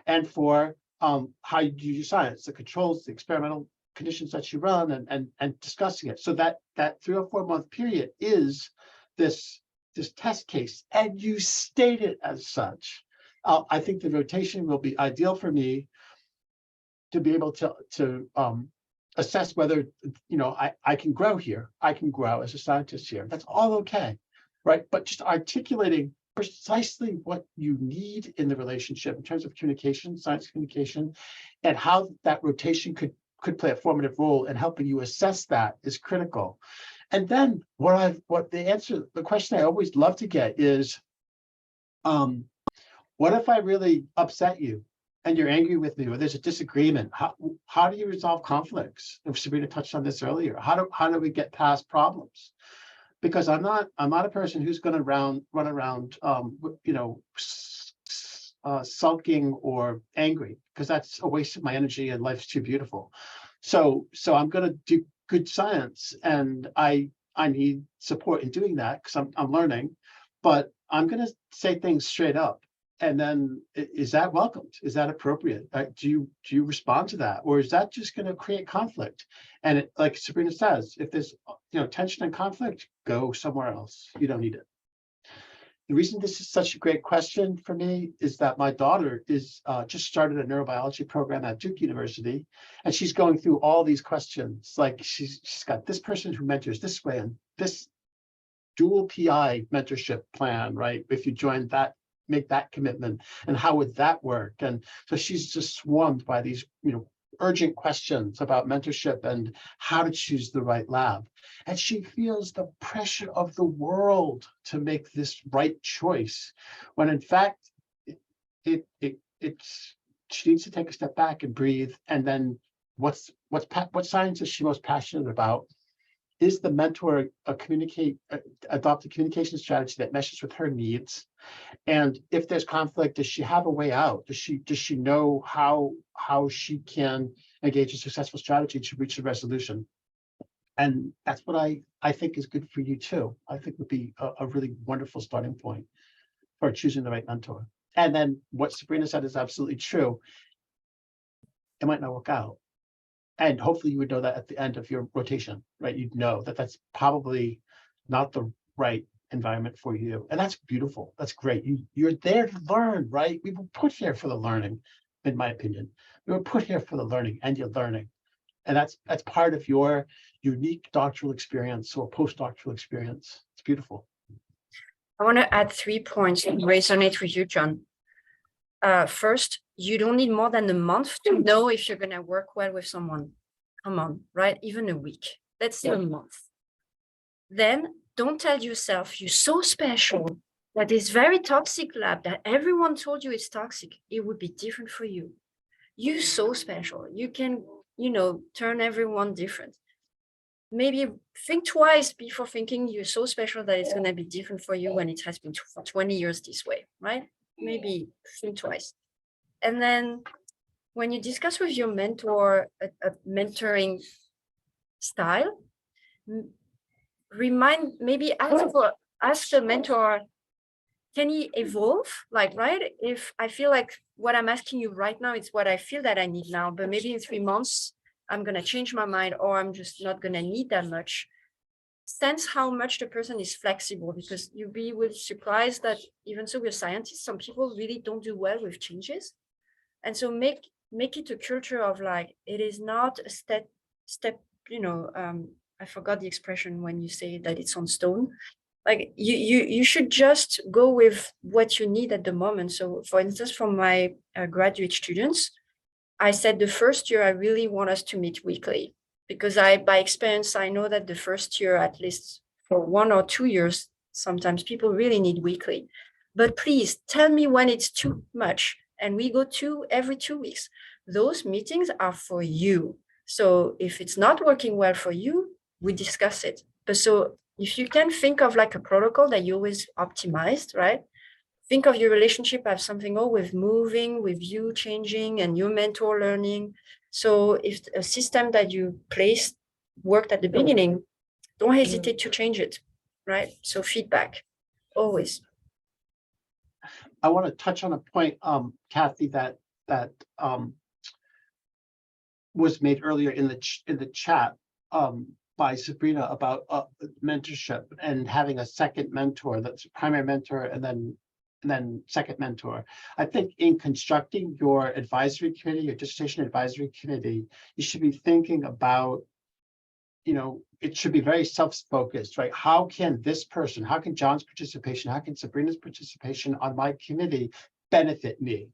and for how you do your science, the controls, the experimental conditions that you run, and discussing it. So that 3 or 4 month period is this test case, and you state it as such. I think the rotation will be ideal for me to be able to assess whether I can grow here. I can grow as a scientist here. That's all okay, right? But just articulating precisely what you need in the relationship in terms of communication, science communication, and how that rotation could play a formative role in helping you assess that is critical. And then the question I always love to get is, what if I really upset you and you're angry with me, or there's a disagreement? How do you resolve conflicts? If Sabrina touched on this earlier, how do we get past problems? Because I'm not a person who's going to run around, sulking or angry, because that's a waste of my energy and life's too beautiful. So I'm going to do good science, and I need support in doing that because I'm learning, but I'm going to say things straight up. And then, is that welcomed? Is that appropriate? Do you respond to that, or is that just going to create conflict? And like Sabrina says, if there's tension and conflict, go somewhere else. You don't need it. The reason this is such a great question for me is that my daughter is just started a neurobiology program at Duke University, and she's going through all these questions. Like she's got this person who mentors this way, and this dual PI mentorship plan, right? If you join that, make that commitment, and how would that work? And so she's just swarmed by these urgent questions about mentorship and how to choose the right lab, and she feels the pressure of the world to make this right choice, when in fact she needs to take a step back and breathe. And then what science is she most passionate about? Is the mentor adopt a communication strategy that meshes with her needs? And if there's conflict, does she have a way out? Does she know how she can engage a successful strategy to reach a resolution? And that's what I think is good for you too. I think would be a really wonderful starting point for choosing the right mentor. And then what Sabrina said is absolutely true. It might not work out. And hopefully you would know that at the end of your rotation, right? You'd know that that's probably not the right environment for you. And that's beautiful. That's great. You're there to learn, right? We were put here for the learning, in my opinion. We were put here for the learning, and you're learning. And that's part of your unique doctoral experience or postdoctoral experience. It's beautiful. I want to add 3 points that resonate with you, John. First, you don't need more than a month to know if you're going to work well with someone. Come on, right? Even a week. Let's say a month. Then don't tell yourself you're so special that is very toxic lab that everyone told you it's toxic, it would be different for you. You're so special. You can, turn everyone different. Maybe think twice before thinking you're so special that it's going to be different for you when it has been for 20 years this way, right? Maybe think twice. And then when you discuss with your mentor a mentoring style, maybe ask the mentor, can he evolve? Like, right? If I feel like what I'm asking you right now, it's what I feel that I need now, but maybe in 3 months, I'm going to change my mind, or I'm just not going to need that much. Sense how much the person is flexible, because you'll be surprised that even so, we're scientists, some people really don't do well with changes. And so make it a culture of like, it is not a step, I forgot the expression when you say that it's on stone. Like you should just go with what you need at the moment. So for instance, from my graduate students, I said the first year, I really want us to meet weekly, because by experience, I know that the first year, at least for 1 or 2 years, sometimes people really need weekly. But please tell me when it's too much. And we go every 2 weeks. Those meetings are for you. So if it's not working well for you, we discuss it. But so if you can think of like a protocol that you always optimized, right? Think of your relationship as something with moving, with you changing and your mentor learning. So if a system that you placed worked at the beginning, don't hesitate to change it, right? So feedback, always. I want to touch on a point, Kathy, that was made earlier in the chat by Sabrina about mentorship and having a second mentor, that's a primary mentor, and then second mentor. I think in constructing your advisory committee, your dissertation advisory committee, you should be thinking about, it should be very self-focused, right? How can John's participation, how can Sabrina's participation on my committee benefit me?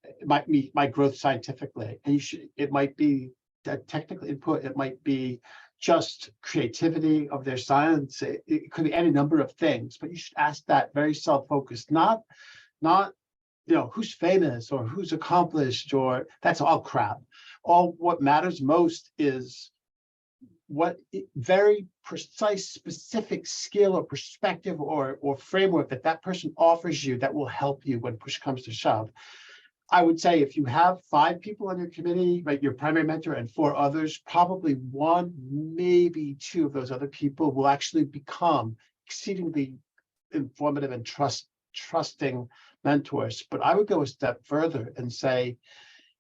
It might be my growth scientifically, and it might be that technical input, it might be just creativity of their science. It could be any number of things, but you should ask that very self-focused, not who's famous or who's accomplished, or that's all crap. What matters most is what very precise, specific skill or perspective or framework that person offers you that will help you when push comes to shove. I would say if you have 5 people on your committee, right, your primary mentor and 4 others, probably 1, maybe 2 of those other people will actually become exceedingly informative and trusting mentors. But I would go a step further and say,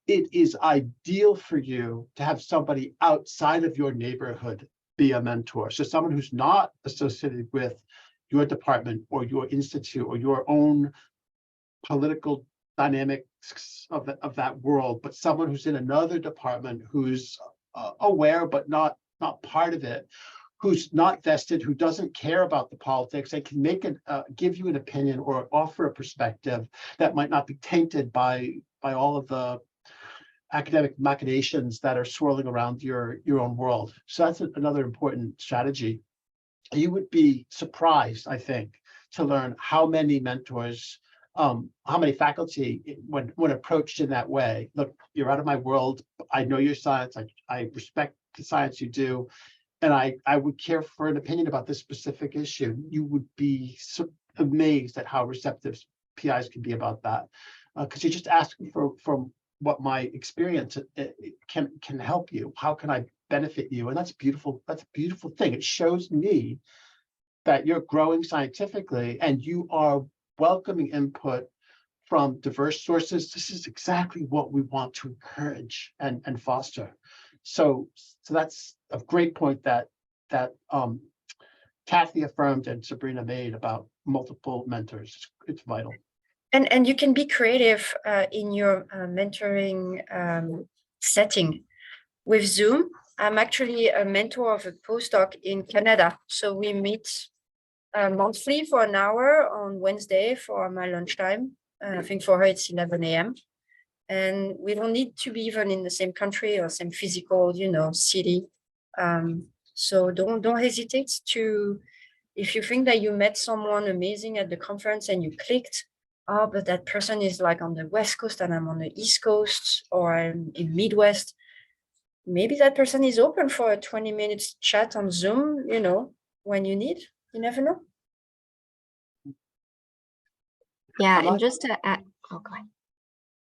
it is ideal for you to have somebody outside of your neighborhood be a mentor. So someone who's not associated with your department or your institute or your own political dynamics of that world, but someone who's in another department, who's aware but not part of it, who's not vested, who doesn't care about the politics, and can give you an opinion or offer a perspective that might not be tainted by all of the academic machinations that are swirling around your own world. So that's another important strategy. You would be surprised, I think, to learn how many mentors, how many faculty, when approached in that way, look, you're out of my world, I know your science, I respect the science you do, and I would care for an opinion about this specific issue. You would be amazed at how receptive PIs can be about that, because you're just asking for what my experience can help you. How can I benefit you? And that's beautiful. That's a beautiful thing. It shows me that you're growing scientifically and you are welcoming input from diverse sources. This is exactly what we want to encourage and foster. So that's a great point that Kathy affirmed and Sabrina made about multiple mentors. It's vital. And you can be creative in your mentoring setting. With Zoom, I'm actually a mentor of a postdoc in Canada. So we meet monthly for an hour on Wednesday for my lunchtime. I think for her it's 11 a.m. And we don't need to be even in the same country or same physical, city. So don't hesitate to If you think that you met someone amazing at the conference and you clicked, oh, but that person is like on the West Coast and I'm on the East Coast, or I'm in Midwest, maybe that person is open for a 20 minutes chat on Zoom, you know, when you need. You never know. Yeah, I'm and not- just to add, oh, go ahead.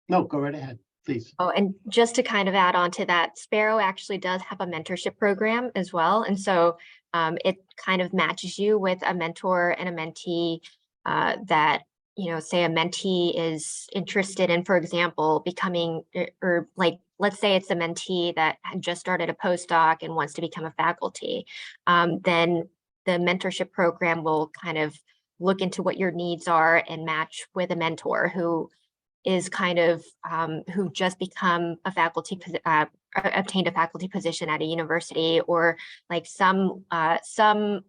No, go right ahead, please. Oh, and just to kind of add on to that, spARO actually does have a mentorship program as well. And so it kind of matches you with a mentor and a mentee that, you know, say a mentee is interested in, for example, becoming, or like, let's say it's a mentee that had just started a postdoc and wants to become a faculty, then the mentorship program will kind of look into what your needs are and match with a mentor who is kind of who just become a faculty, obtained a faculty position at a university, or like some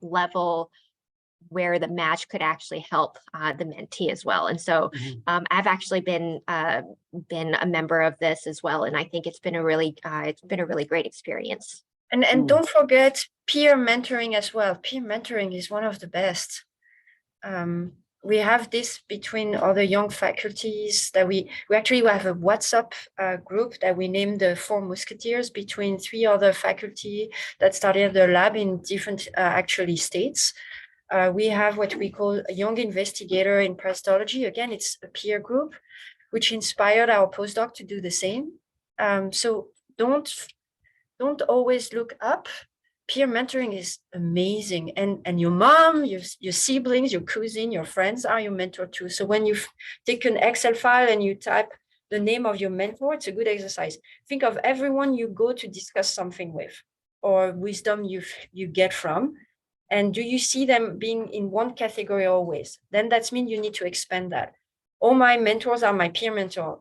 level where the match could actually help the mentee as well. And so I've actually been a member of this as well, and I think it's been a really great experience. And don't forget peer mentoring as well. Peer mentoring is one of the best. We have this between other young faculties that we actually have a WhatsApp group that we named the 4 Musketeers between 3 other faculty that started their lab in different actually states. We have what we call a young investigator in parasitology. Again, it's a peer group, which inspired our postdoc to do the same. So don't always look up. Peer mentoring is amazing, and your mom, your siblings, your cousin, your friends are your mentor too. So when you take an Excel file and you type the name of your mentor, it's a good exercise. Think of everyone you go to discuss something with, or wisdom you get from, and do you see them being in one category always? Then that means you need to expand that. All my mentors are my peer mentor.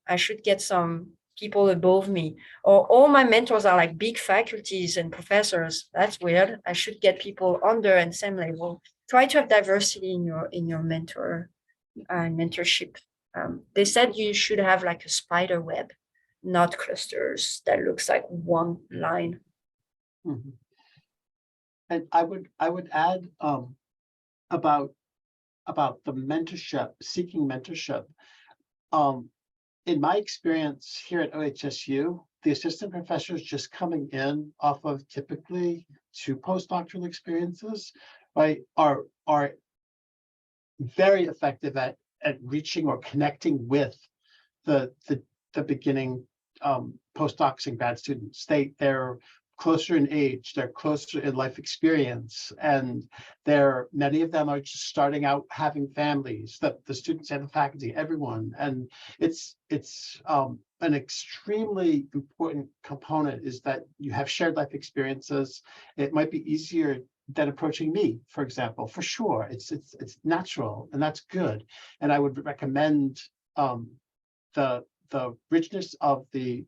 I should get some people above me, or all my mentors are like big faculties and professors. That's weird. I should get people under and same level. Try to have diversity in your mentorship. They said you should have like a spider web, not clusters that looks like one line. And I would add about the mentorship, seeking mentorship. In my experience here at OHSU, the assistant professors just coming in off of typically 2 postdoctoral experiences, right, are very effective at reaching or connecting with the beginning postdocs and grad students. They're closer in age, they're closer in life experience, and many of them are just starting out having families, the students and the faculty, everyone. And it's an extremely important component is that you have shared life experiences. It might be easier than approaching me, for example, for sure. It's natural, and that's good. And I would recommend the richness of the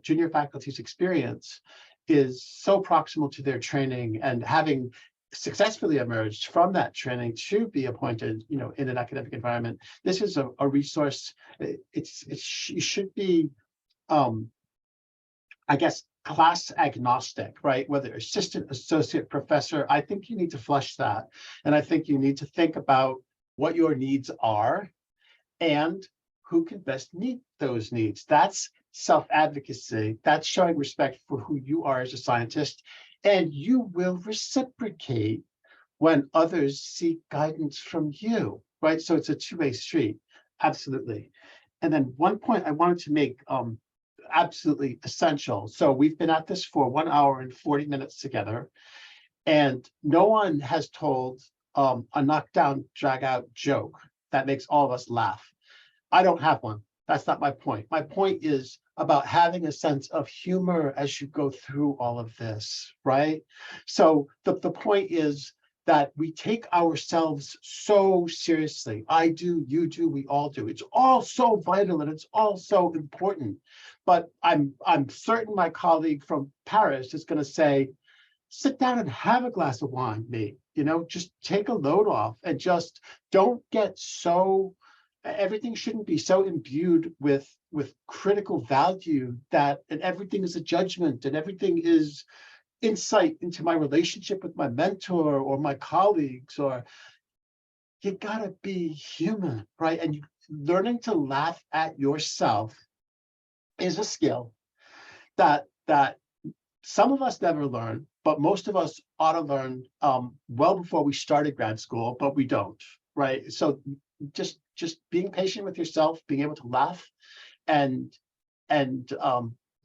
junior faculty's experience is so proximal to their training, and having successfully emerged from that training to be appointed, you know, in an academic environment. This is a resource. It should be, I guess, class agnostic, right? Whether assistant, associate, professor. I think you need to flush that, and I think you need to think about what your needs are and who can best meet those needs. That's self-advocacy. That's showing respect for who you are as a scientist, and you will reciprocate when others seek guidance from you, right? So it's a two-way street, absolutely. And then one point I wanted to make absolutely essential. So we've been at this for 1 hour and 40 minutes together, and no one has told a knockdown, drag out joke that makes all of us laugh. I don't have one. That's not my point. My point is about having a sense of humor as you go through all of this, right? So the point is that we take ourselves so seriously. I do, you do, we all do. It's all so vital and it's all so important. But I'm certain my colleague from Paris is going to say, sit down and have a glass of wine, mate. You know, just take a load off and just don't get so, everything shouldn't be so imbued with critical value that, and everything is a judgment and everything is insight into my relationship with my mentor or my colleagues, or you gotta be human, right? And learning to laugh at yourself is a skill that some of us never learn, but most of us ought to learn well before we started grad school, but we don't, right? So just being patient with yourself, being able to laugh and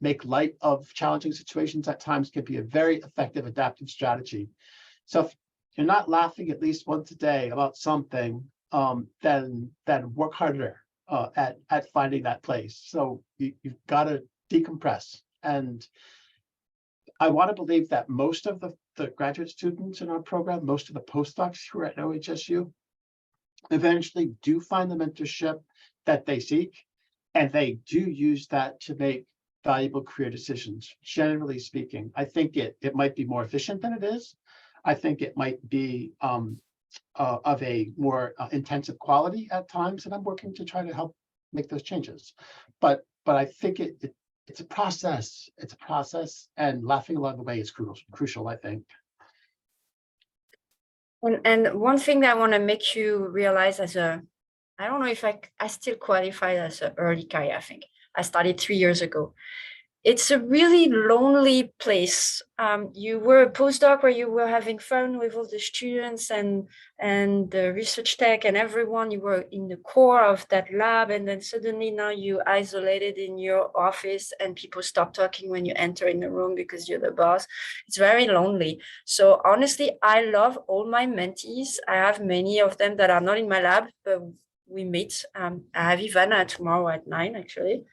make light of challenging situations at times can be a very effective adaptive strategy. So if you're not laughing at least once a day about something, then work harder at finding that place. So you've got to decompress. And I want to believe that most of the graduate students in our program, most of the postdocs who are at OHSU, eventually do find the mentorship that they seek, and they do use that to make valuable career decisions. Generally speaking, I think it might be more efficient than it is. I think it might be of a more intensive quality at times, and I'm working to try to help make those changes. But I think it's a process. It's a process, and laughing along the way is crucial, I think. And one thing that I want to make you realize I don't know if I still qualify as an early career. I think I started 3 years ago. It's a really lonely place. You were a postdoc where you were having fun with all the students and the research tech and everyone. You were in the core of that lab, and then suddenly now you isolated in your office, and people stop talking when you enter in the room because you're the boss. It's very lonely. So honestly, I love all my mentees. I have many of them that are not in my lab, but we meet. I have Ivana tomorrow at 9, actually.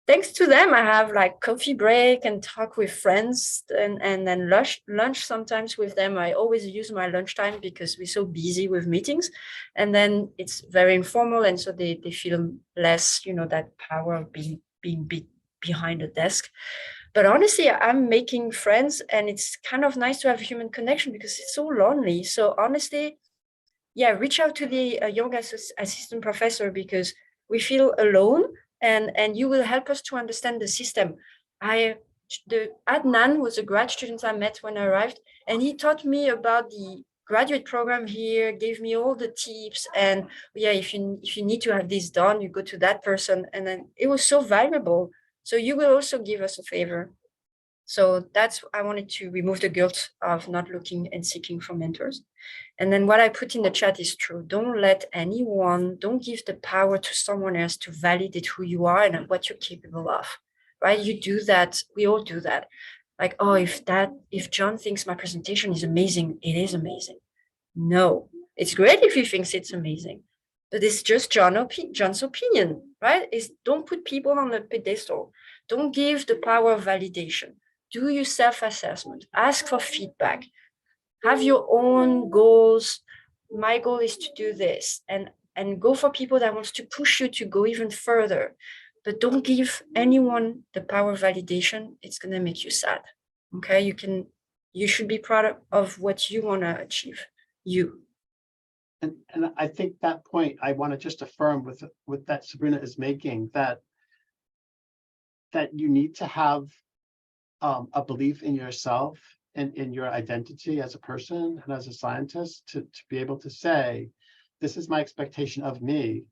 Thanks to them, I have like coffee break and talk with friends, and then lunch sometimes with them. I always use my lunchtime because we're so busy with meetings, and then it's very informal, and so they feel less, that power of being behind a desk. But honestly, I'm making friends, and it's kind of nice to have human connection because it's so lonely. So honestly, yeah, reach out to the young assistant professor because we feel alone. And you will help us to understand the system. Adnan was a grad student I met when I arrived, and he taught me about the graduate program here, gave me all the tips, and yeah, if you need to have this done, you go to that person, and then it was so valuable. So you will also give us a favor. So I wanted to remove the guilt of not looking and seeking for mentors. And then what I put in the chat is true. Don't give the power to someone else to validate who you are and what you're capable of, right? You do that. We all do that. Like, oh, if John thinks my presentation is amazing, it is amazing. No, it's great if he thinks it's amazing, but it's just John's opinion, right? Don't put people on a pedestal. Don't give the power of validation. Do your self-assessment. Ask for feedback. Have your own goals. My goal is to do this, and go for people that wants to push you to go even further. But don't give anyone the power of validation. It's going to make you sad. Okay, you should be proud of what you want to achieve. And I think that point I want to just affirm with that Sabrina is making, that you need to have a belief in yourself and in your identity as a person and as a scientist to be able to say, this is my expectation of me.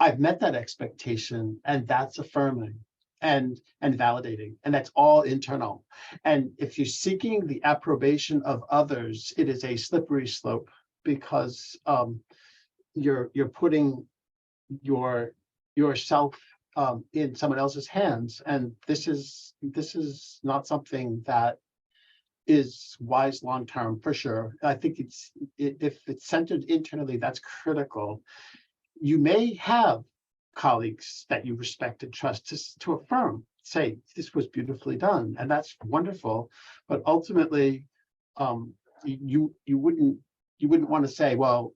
I've met that expectation, and that's affirming and validating, and that's all internal. And if you're seeking the approbation of others, it is a slippery slope, because you're putting yourself in someone else's hands, and this is not something that is wise long term, for sure. I think if it's centered internally, that's critical. You may have colleagues that you respect and trust to affirm, say, this was beautifully done, and that's wonderful. But ultimately, you wouldn't want to say, well,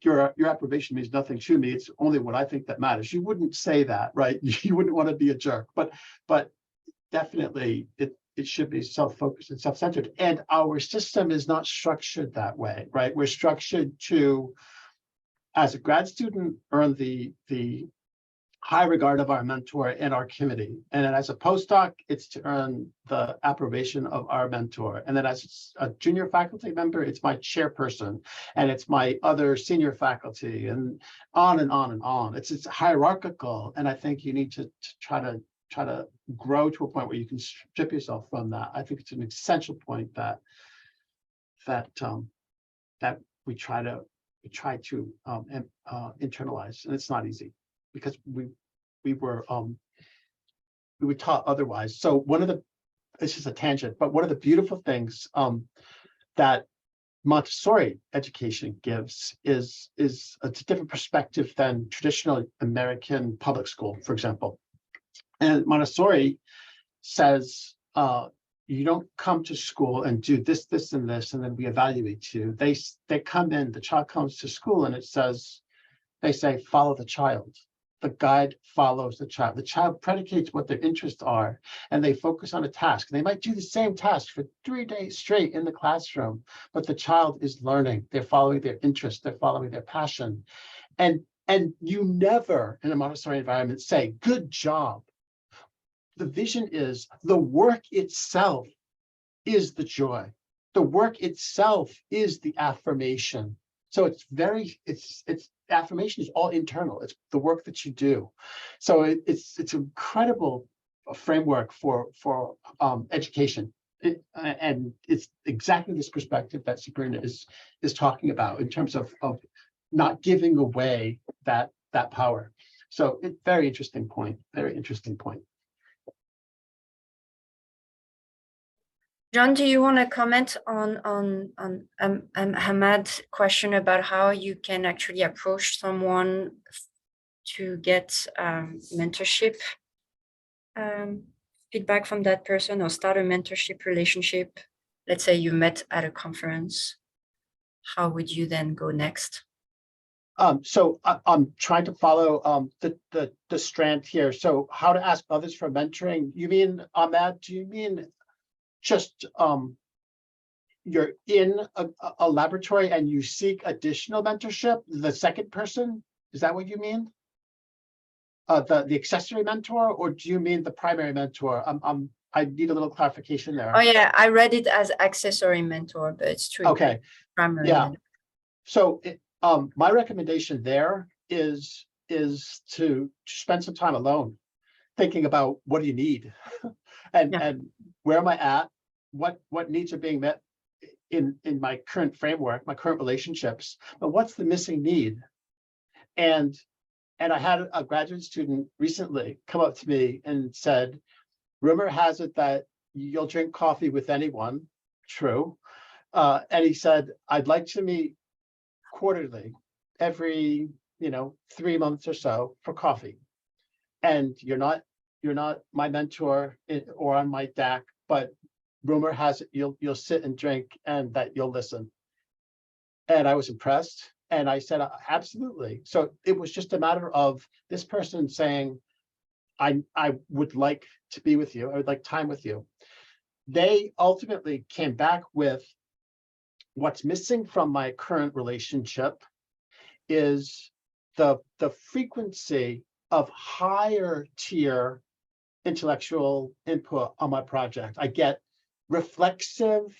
your approbation means nothing to me. It's only what I think that matters. You wouldn't say that, right? You wouldn't want to be a jerk, but definitely it should be self-focused and self-centered. And our system is not structured that way, right? We're structured to, as a grad student, earn the high regard of our mentor and our committee. And then as a postdoc, it's to earn the approbation of our mentor. And then as a junior faculty member, it's my chairperson and it's my other senior faculty and on and on and on. It's hierarchical. And I think you need to try to grow to a point where you can strip yourself from that. I think it's an essential point that we try to internalize, and it's not easy because we were taught otherwise. So it's just a tangent, but one of the beautiful things that Montessori education gives is it's a different perspective than traditional American public school, for example. And Montessori says, you don't come to school and do this, this, and this, and then we evaluate you. They come in, the child comes to school and they say, follow the child. The guide follows the child. The child predicates what their interests are, and they focus on a task. They might do the same task for 3 days straight in the classroom, but the child is learning. They're following their interests. They're following their passion. And you never, in a Montessori environment, say, good job. The vision is the work itself is the joy. The work itself is the affirmation. So it's affirmation is all internal. It's the work that you do. So it's an incredible framework for education. And it's exactly this perspective that Sabrina is talking about in terms of not giving away that power. So it's very interesting point. Very interesting point. John, do you want to comment on Hamad's question about how you can actually approach someone to get mentorship feedback from that person or start a mentorship relationship? Let's say you met at a conference. How would you then go next? So I'm trying to follow the strand here. So how to ask others for mentoring? You mean, Ahmad, do you mean just you're in a laboratory and you seek additional mentorship, the second person? Is that what you mean? The accessory mentor, or do you mean the primary mentor? I need a little clarification there. Oh yeah, I read it as accessory mentor, but it's true. Okay. Primary Yeah. mentor. So my recommendation there is to spend some time alone, thinking about what do you need, and where am I at, what needs are being met in my current framework, my current relationships, but what's the missing need? And I had a graduate student recently come up to me and said, rumor has it that you'll drink coffee with anyone. True. And he said, I'd like to meet quarterly, every 3 months or so for coffee. And you're not my mentor or on my DAC, but rumor has it you'll sit and drink and that you'll listen. And I was impressed. And I said, absolutely. So it was just a matter of this person saying, I would like to be with you. I would like time with you. They ultimately came back with what's missing from my current relationship is the frequency of higher tier intellectual input on my project. I get reflexive,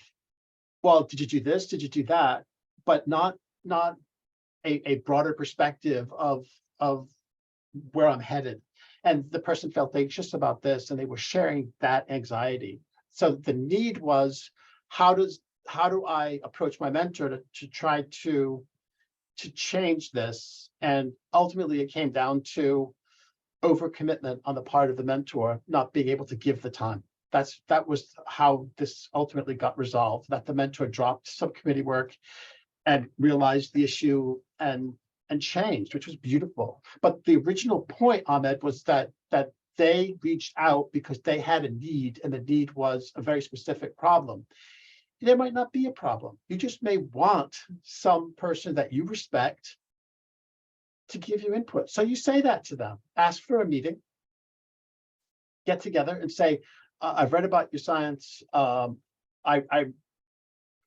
well, did you do this? Did you do that? But not a broader perspective of where I'm headed. And the person felt anxious about this and they were sharing that anxiety. So the need was, how do I approach my mentor to try to change this? And ultimately it came down to overcommitment on the part of the mentor, not being able to give the time. That was how this ultimately got resolved, that the mentor dropped subcommittee work and realized the issue and changed, which was beautiful. But the original point, Ahmed, was that they reached out because they had a need, and the need was a very specific problem. There might not be a problem. You just may want some person that you respect to give you input. So you say that to them, ask for a meeting, get together and say, I've read about your science. I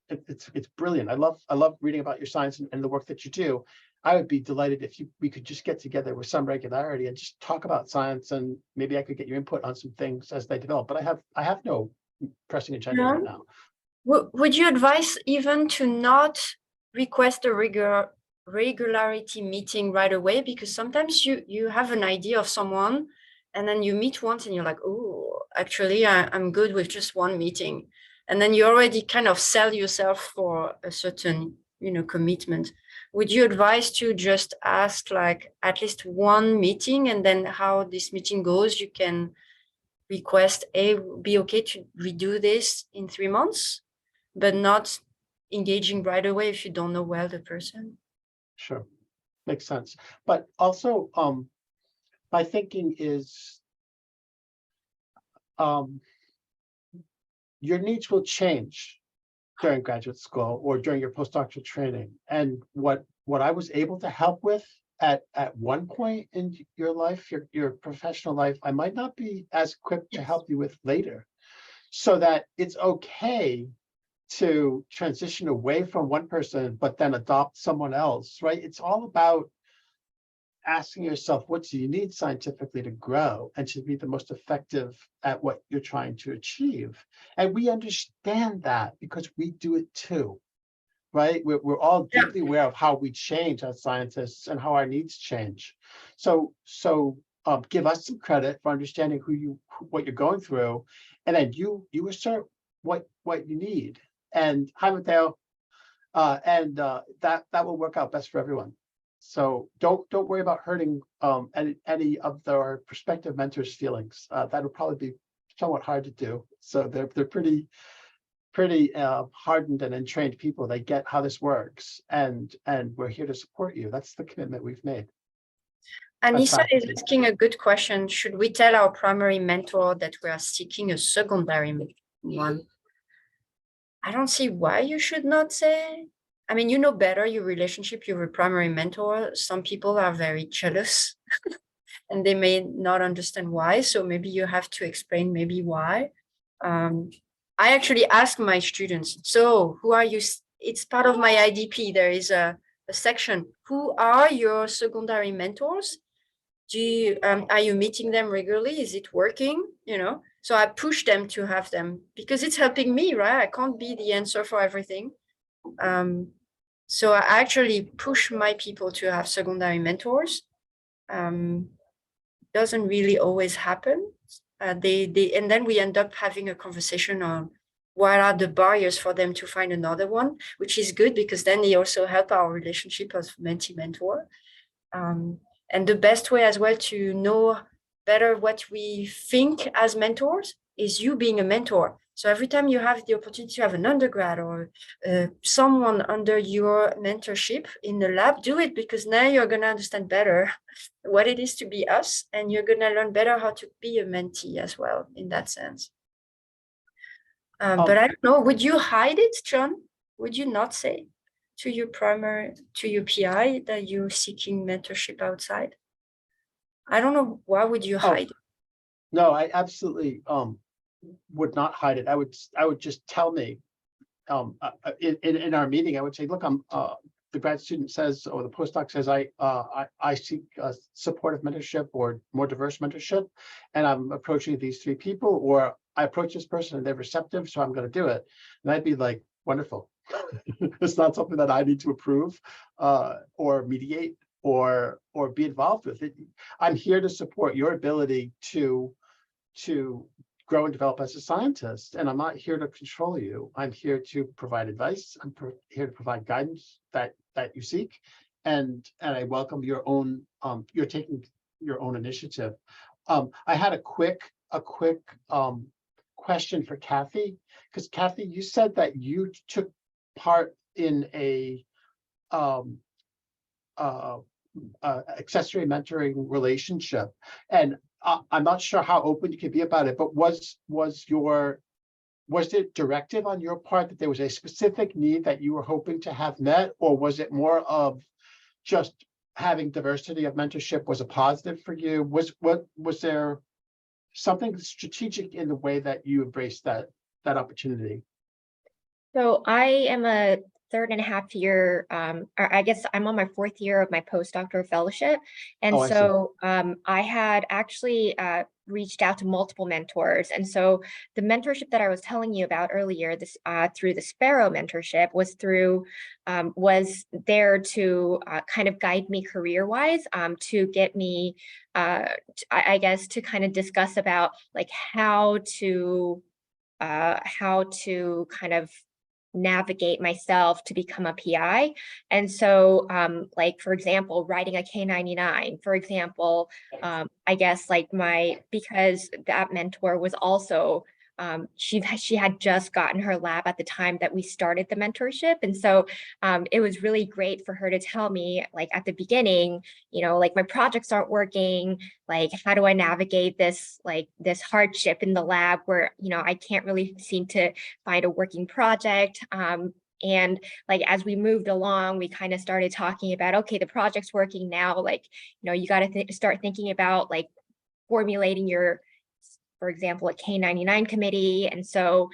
it's brilliant. I love reading about your science and the work that you do. I would be delighted if we could just get together with some regularity and just talk about science, and maybe I could get your input on some things as they develop. But I have no pressing agenda right now. Would you advise even to not request a regularity meeting right away? Because sometimes you have an idea of someone and then you meet once and you're like, oh, actually, I'm good with just one meeting. And then you already kind of sell yourself for a certain, commitment. Would you advise to just ask like at least one meeting, and then how this meeting goes, you can request, be okay to redo this in 3 months, but not engaging right away if you don't know well the person? Sure, makes sense. But also, my thinking is, your needs will change during graduate school or during your postdoctoral training. And what I was able to help with at one point in your life, your professional life, I might not be as equipped to help you with later. So that it's okay to transition away from one person, but then adopt someone else, right? It's all about asking yourself, what do you need scientifically to grow and to be the most effective at what you're trying to achieve? And we understand that because we do it too, right? We're all deeply aware of how we change as scientists and how our needs change. So give us some credit for understanding what you're going through, and then you assert what you need. And hi, Mateo, that will work out best for everyone. So don't worry about hurting any of their prospective mentors' feelings. That'll probably be somewhat hard to do. So they're pretty hardened and entrained people. They get how this works, and we're here to support you. That's the commitment we've made. Anissa is asking a good question. Should we tell our primary mentor that we are seeking a secondary one? I don't see why you should not say. I mean, you know better your relationship, your primary mentor. Some people are very jealous and they may not understand why. So maybe you have to explain maybe why. I actually ask my students, so who are you? It's part of my IDP. There is a section. Who are your secondary mentors? Are you meeting them regularly? Is it working? So I push them to have them because it's helping me, right? I can't be the answer for everything. So I actually push my people to have secondary mentors. Doesn't really always happen. And then we end up having a conversation on what are the barriers for them to find another one, which is good because then they also help our relationship as mentee-mentor. And the best way as well to know better what we think as mentors is you being a mentor. So every time you have the opportunity to have an undergrad or someone under your mentorship in the lab, do it, because now you're going to understand better what it is to be us, and you're going to learn better how to be a mentee as well in that sense. But I don't know, would you hide it, John? Would you not say to your PI that you're seeking mentorship outside? I don't know, why would you hide it? No, I absolutely would not hide it. I would just tell me in our meeting. I would say, look, I'm the grad student says, or the postdoc says, I seek supportive mentorship or more diverse mentorship, and I'm approaching these 3 people, or I approach this person and they're receptive, so I'm going to do it. And I'd be like, wonderful. It's not something that I need to approve or mediate or be involved with. I'm here to support your ability to grow and develop as a scientist, and I'm not here to control you. I'm here to provide advice. I'm here to provide guidance that you seek, and I welcome your own. You're taking your own initiative. I had a quick question for Kathy, because Kathy, you said that you took part in a accessory mentoring relationship, and I'm not sure how open you could be about it, but was it directive on your part that there was a specific need that you were hoping to have met, or was it more of just having diversity of mentorship was a positive for you? Was there something strategic in the way that you embraced that opportunity? So I am a 3.5 year, or I guess I'm on my 4th year of my postdoctoral fellowship. And Oh, I see. so I had actually reached out to multiple mentors. And so the mentorship that I was telling you about earlier, this through the spARO mentorship was there to kind of guide me career-wise, to get me, I guess, to kind of discuss about like how to kind of navigate myself to become a PI. And so like, for example, writing a K-99, for example, I guess like because that mentor was also, she had just gotten her lab at the time that we started the mentorship. And so it was really great for her to tell me, like at the beginning, like my projects aren't working, like how do I navigate this, like this hardship in the lab where, I can't really seem to find a working project. And like, as we moved along, we kind of started talking about, okay, the project's working now, like, you got to start thinking about like formulating your, for example, a K-99 committee. And so,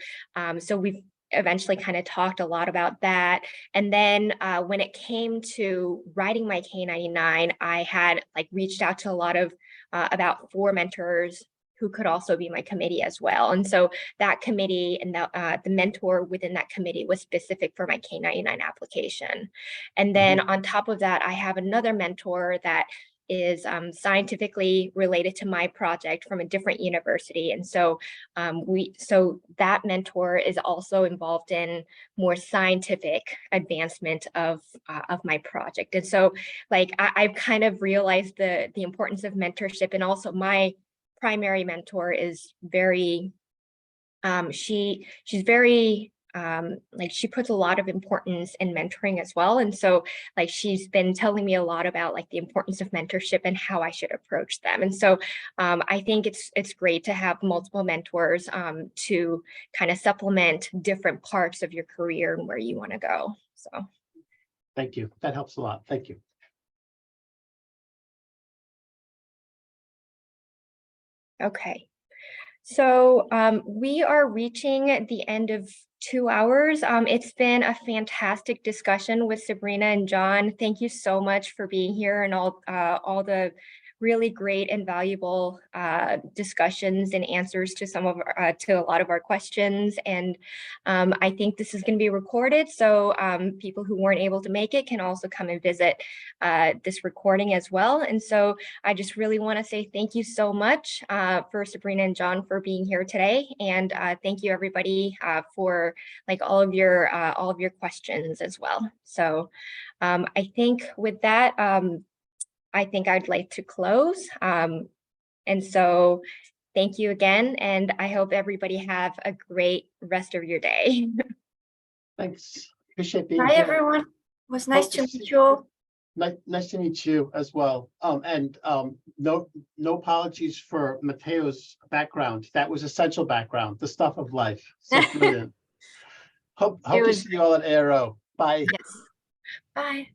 so we've eventually kind of talked a lot about that. And then when it came to writing my K-99, I had like reached out to a lot of about 4 mentors who could also be my committee as well. And so that committee and the mentor within that committee was specific for my K-99 application. And then on top of that, I have another mentor that is scientifically related to my project from a different university. And so so that mentor is also involved in more scientific advancement of my project. And so like I've kind of realized the importance of mentorship, and also my primary mentor is very, she's very, like she puts a lot of importance in mentoring as well. And so like she's been telling me a lot about like the importance of mentorship and how I should approach them. And so I think it's great to have multiple mentors to kind of supplement different parts of your career and where you want to go. So Thank you. That helps a lot. Thank you. okay. So we are reaching the end of 2 hours. It's been a fantastic discussion with Sabrina and John. Thank you so much for being here and all the really great and valuable discussions and answers to to a lot of our questions. And I think this is going to be recorded, so people who weren't able to make it can also come and visit this recording as well. And so I just really want to say thank you so much for Sabrina and John for being here today, and thank you everybody for like all of your questions as well. So I think with that, I think I'd like to close. And so thank you again, and I hope everybody have a great rest of your day. Thanks. Appreciate being Bye, here. everyone. It was nice Hope to to meet see- you all. Nice to meet you as well. No apologies for Mateo's background. That was essential background, the stuff of life. So brilliant. Hope to was see you all at Aero. Bye. Yes. Bye.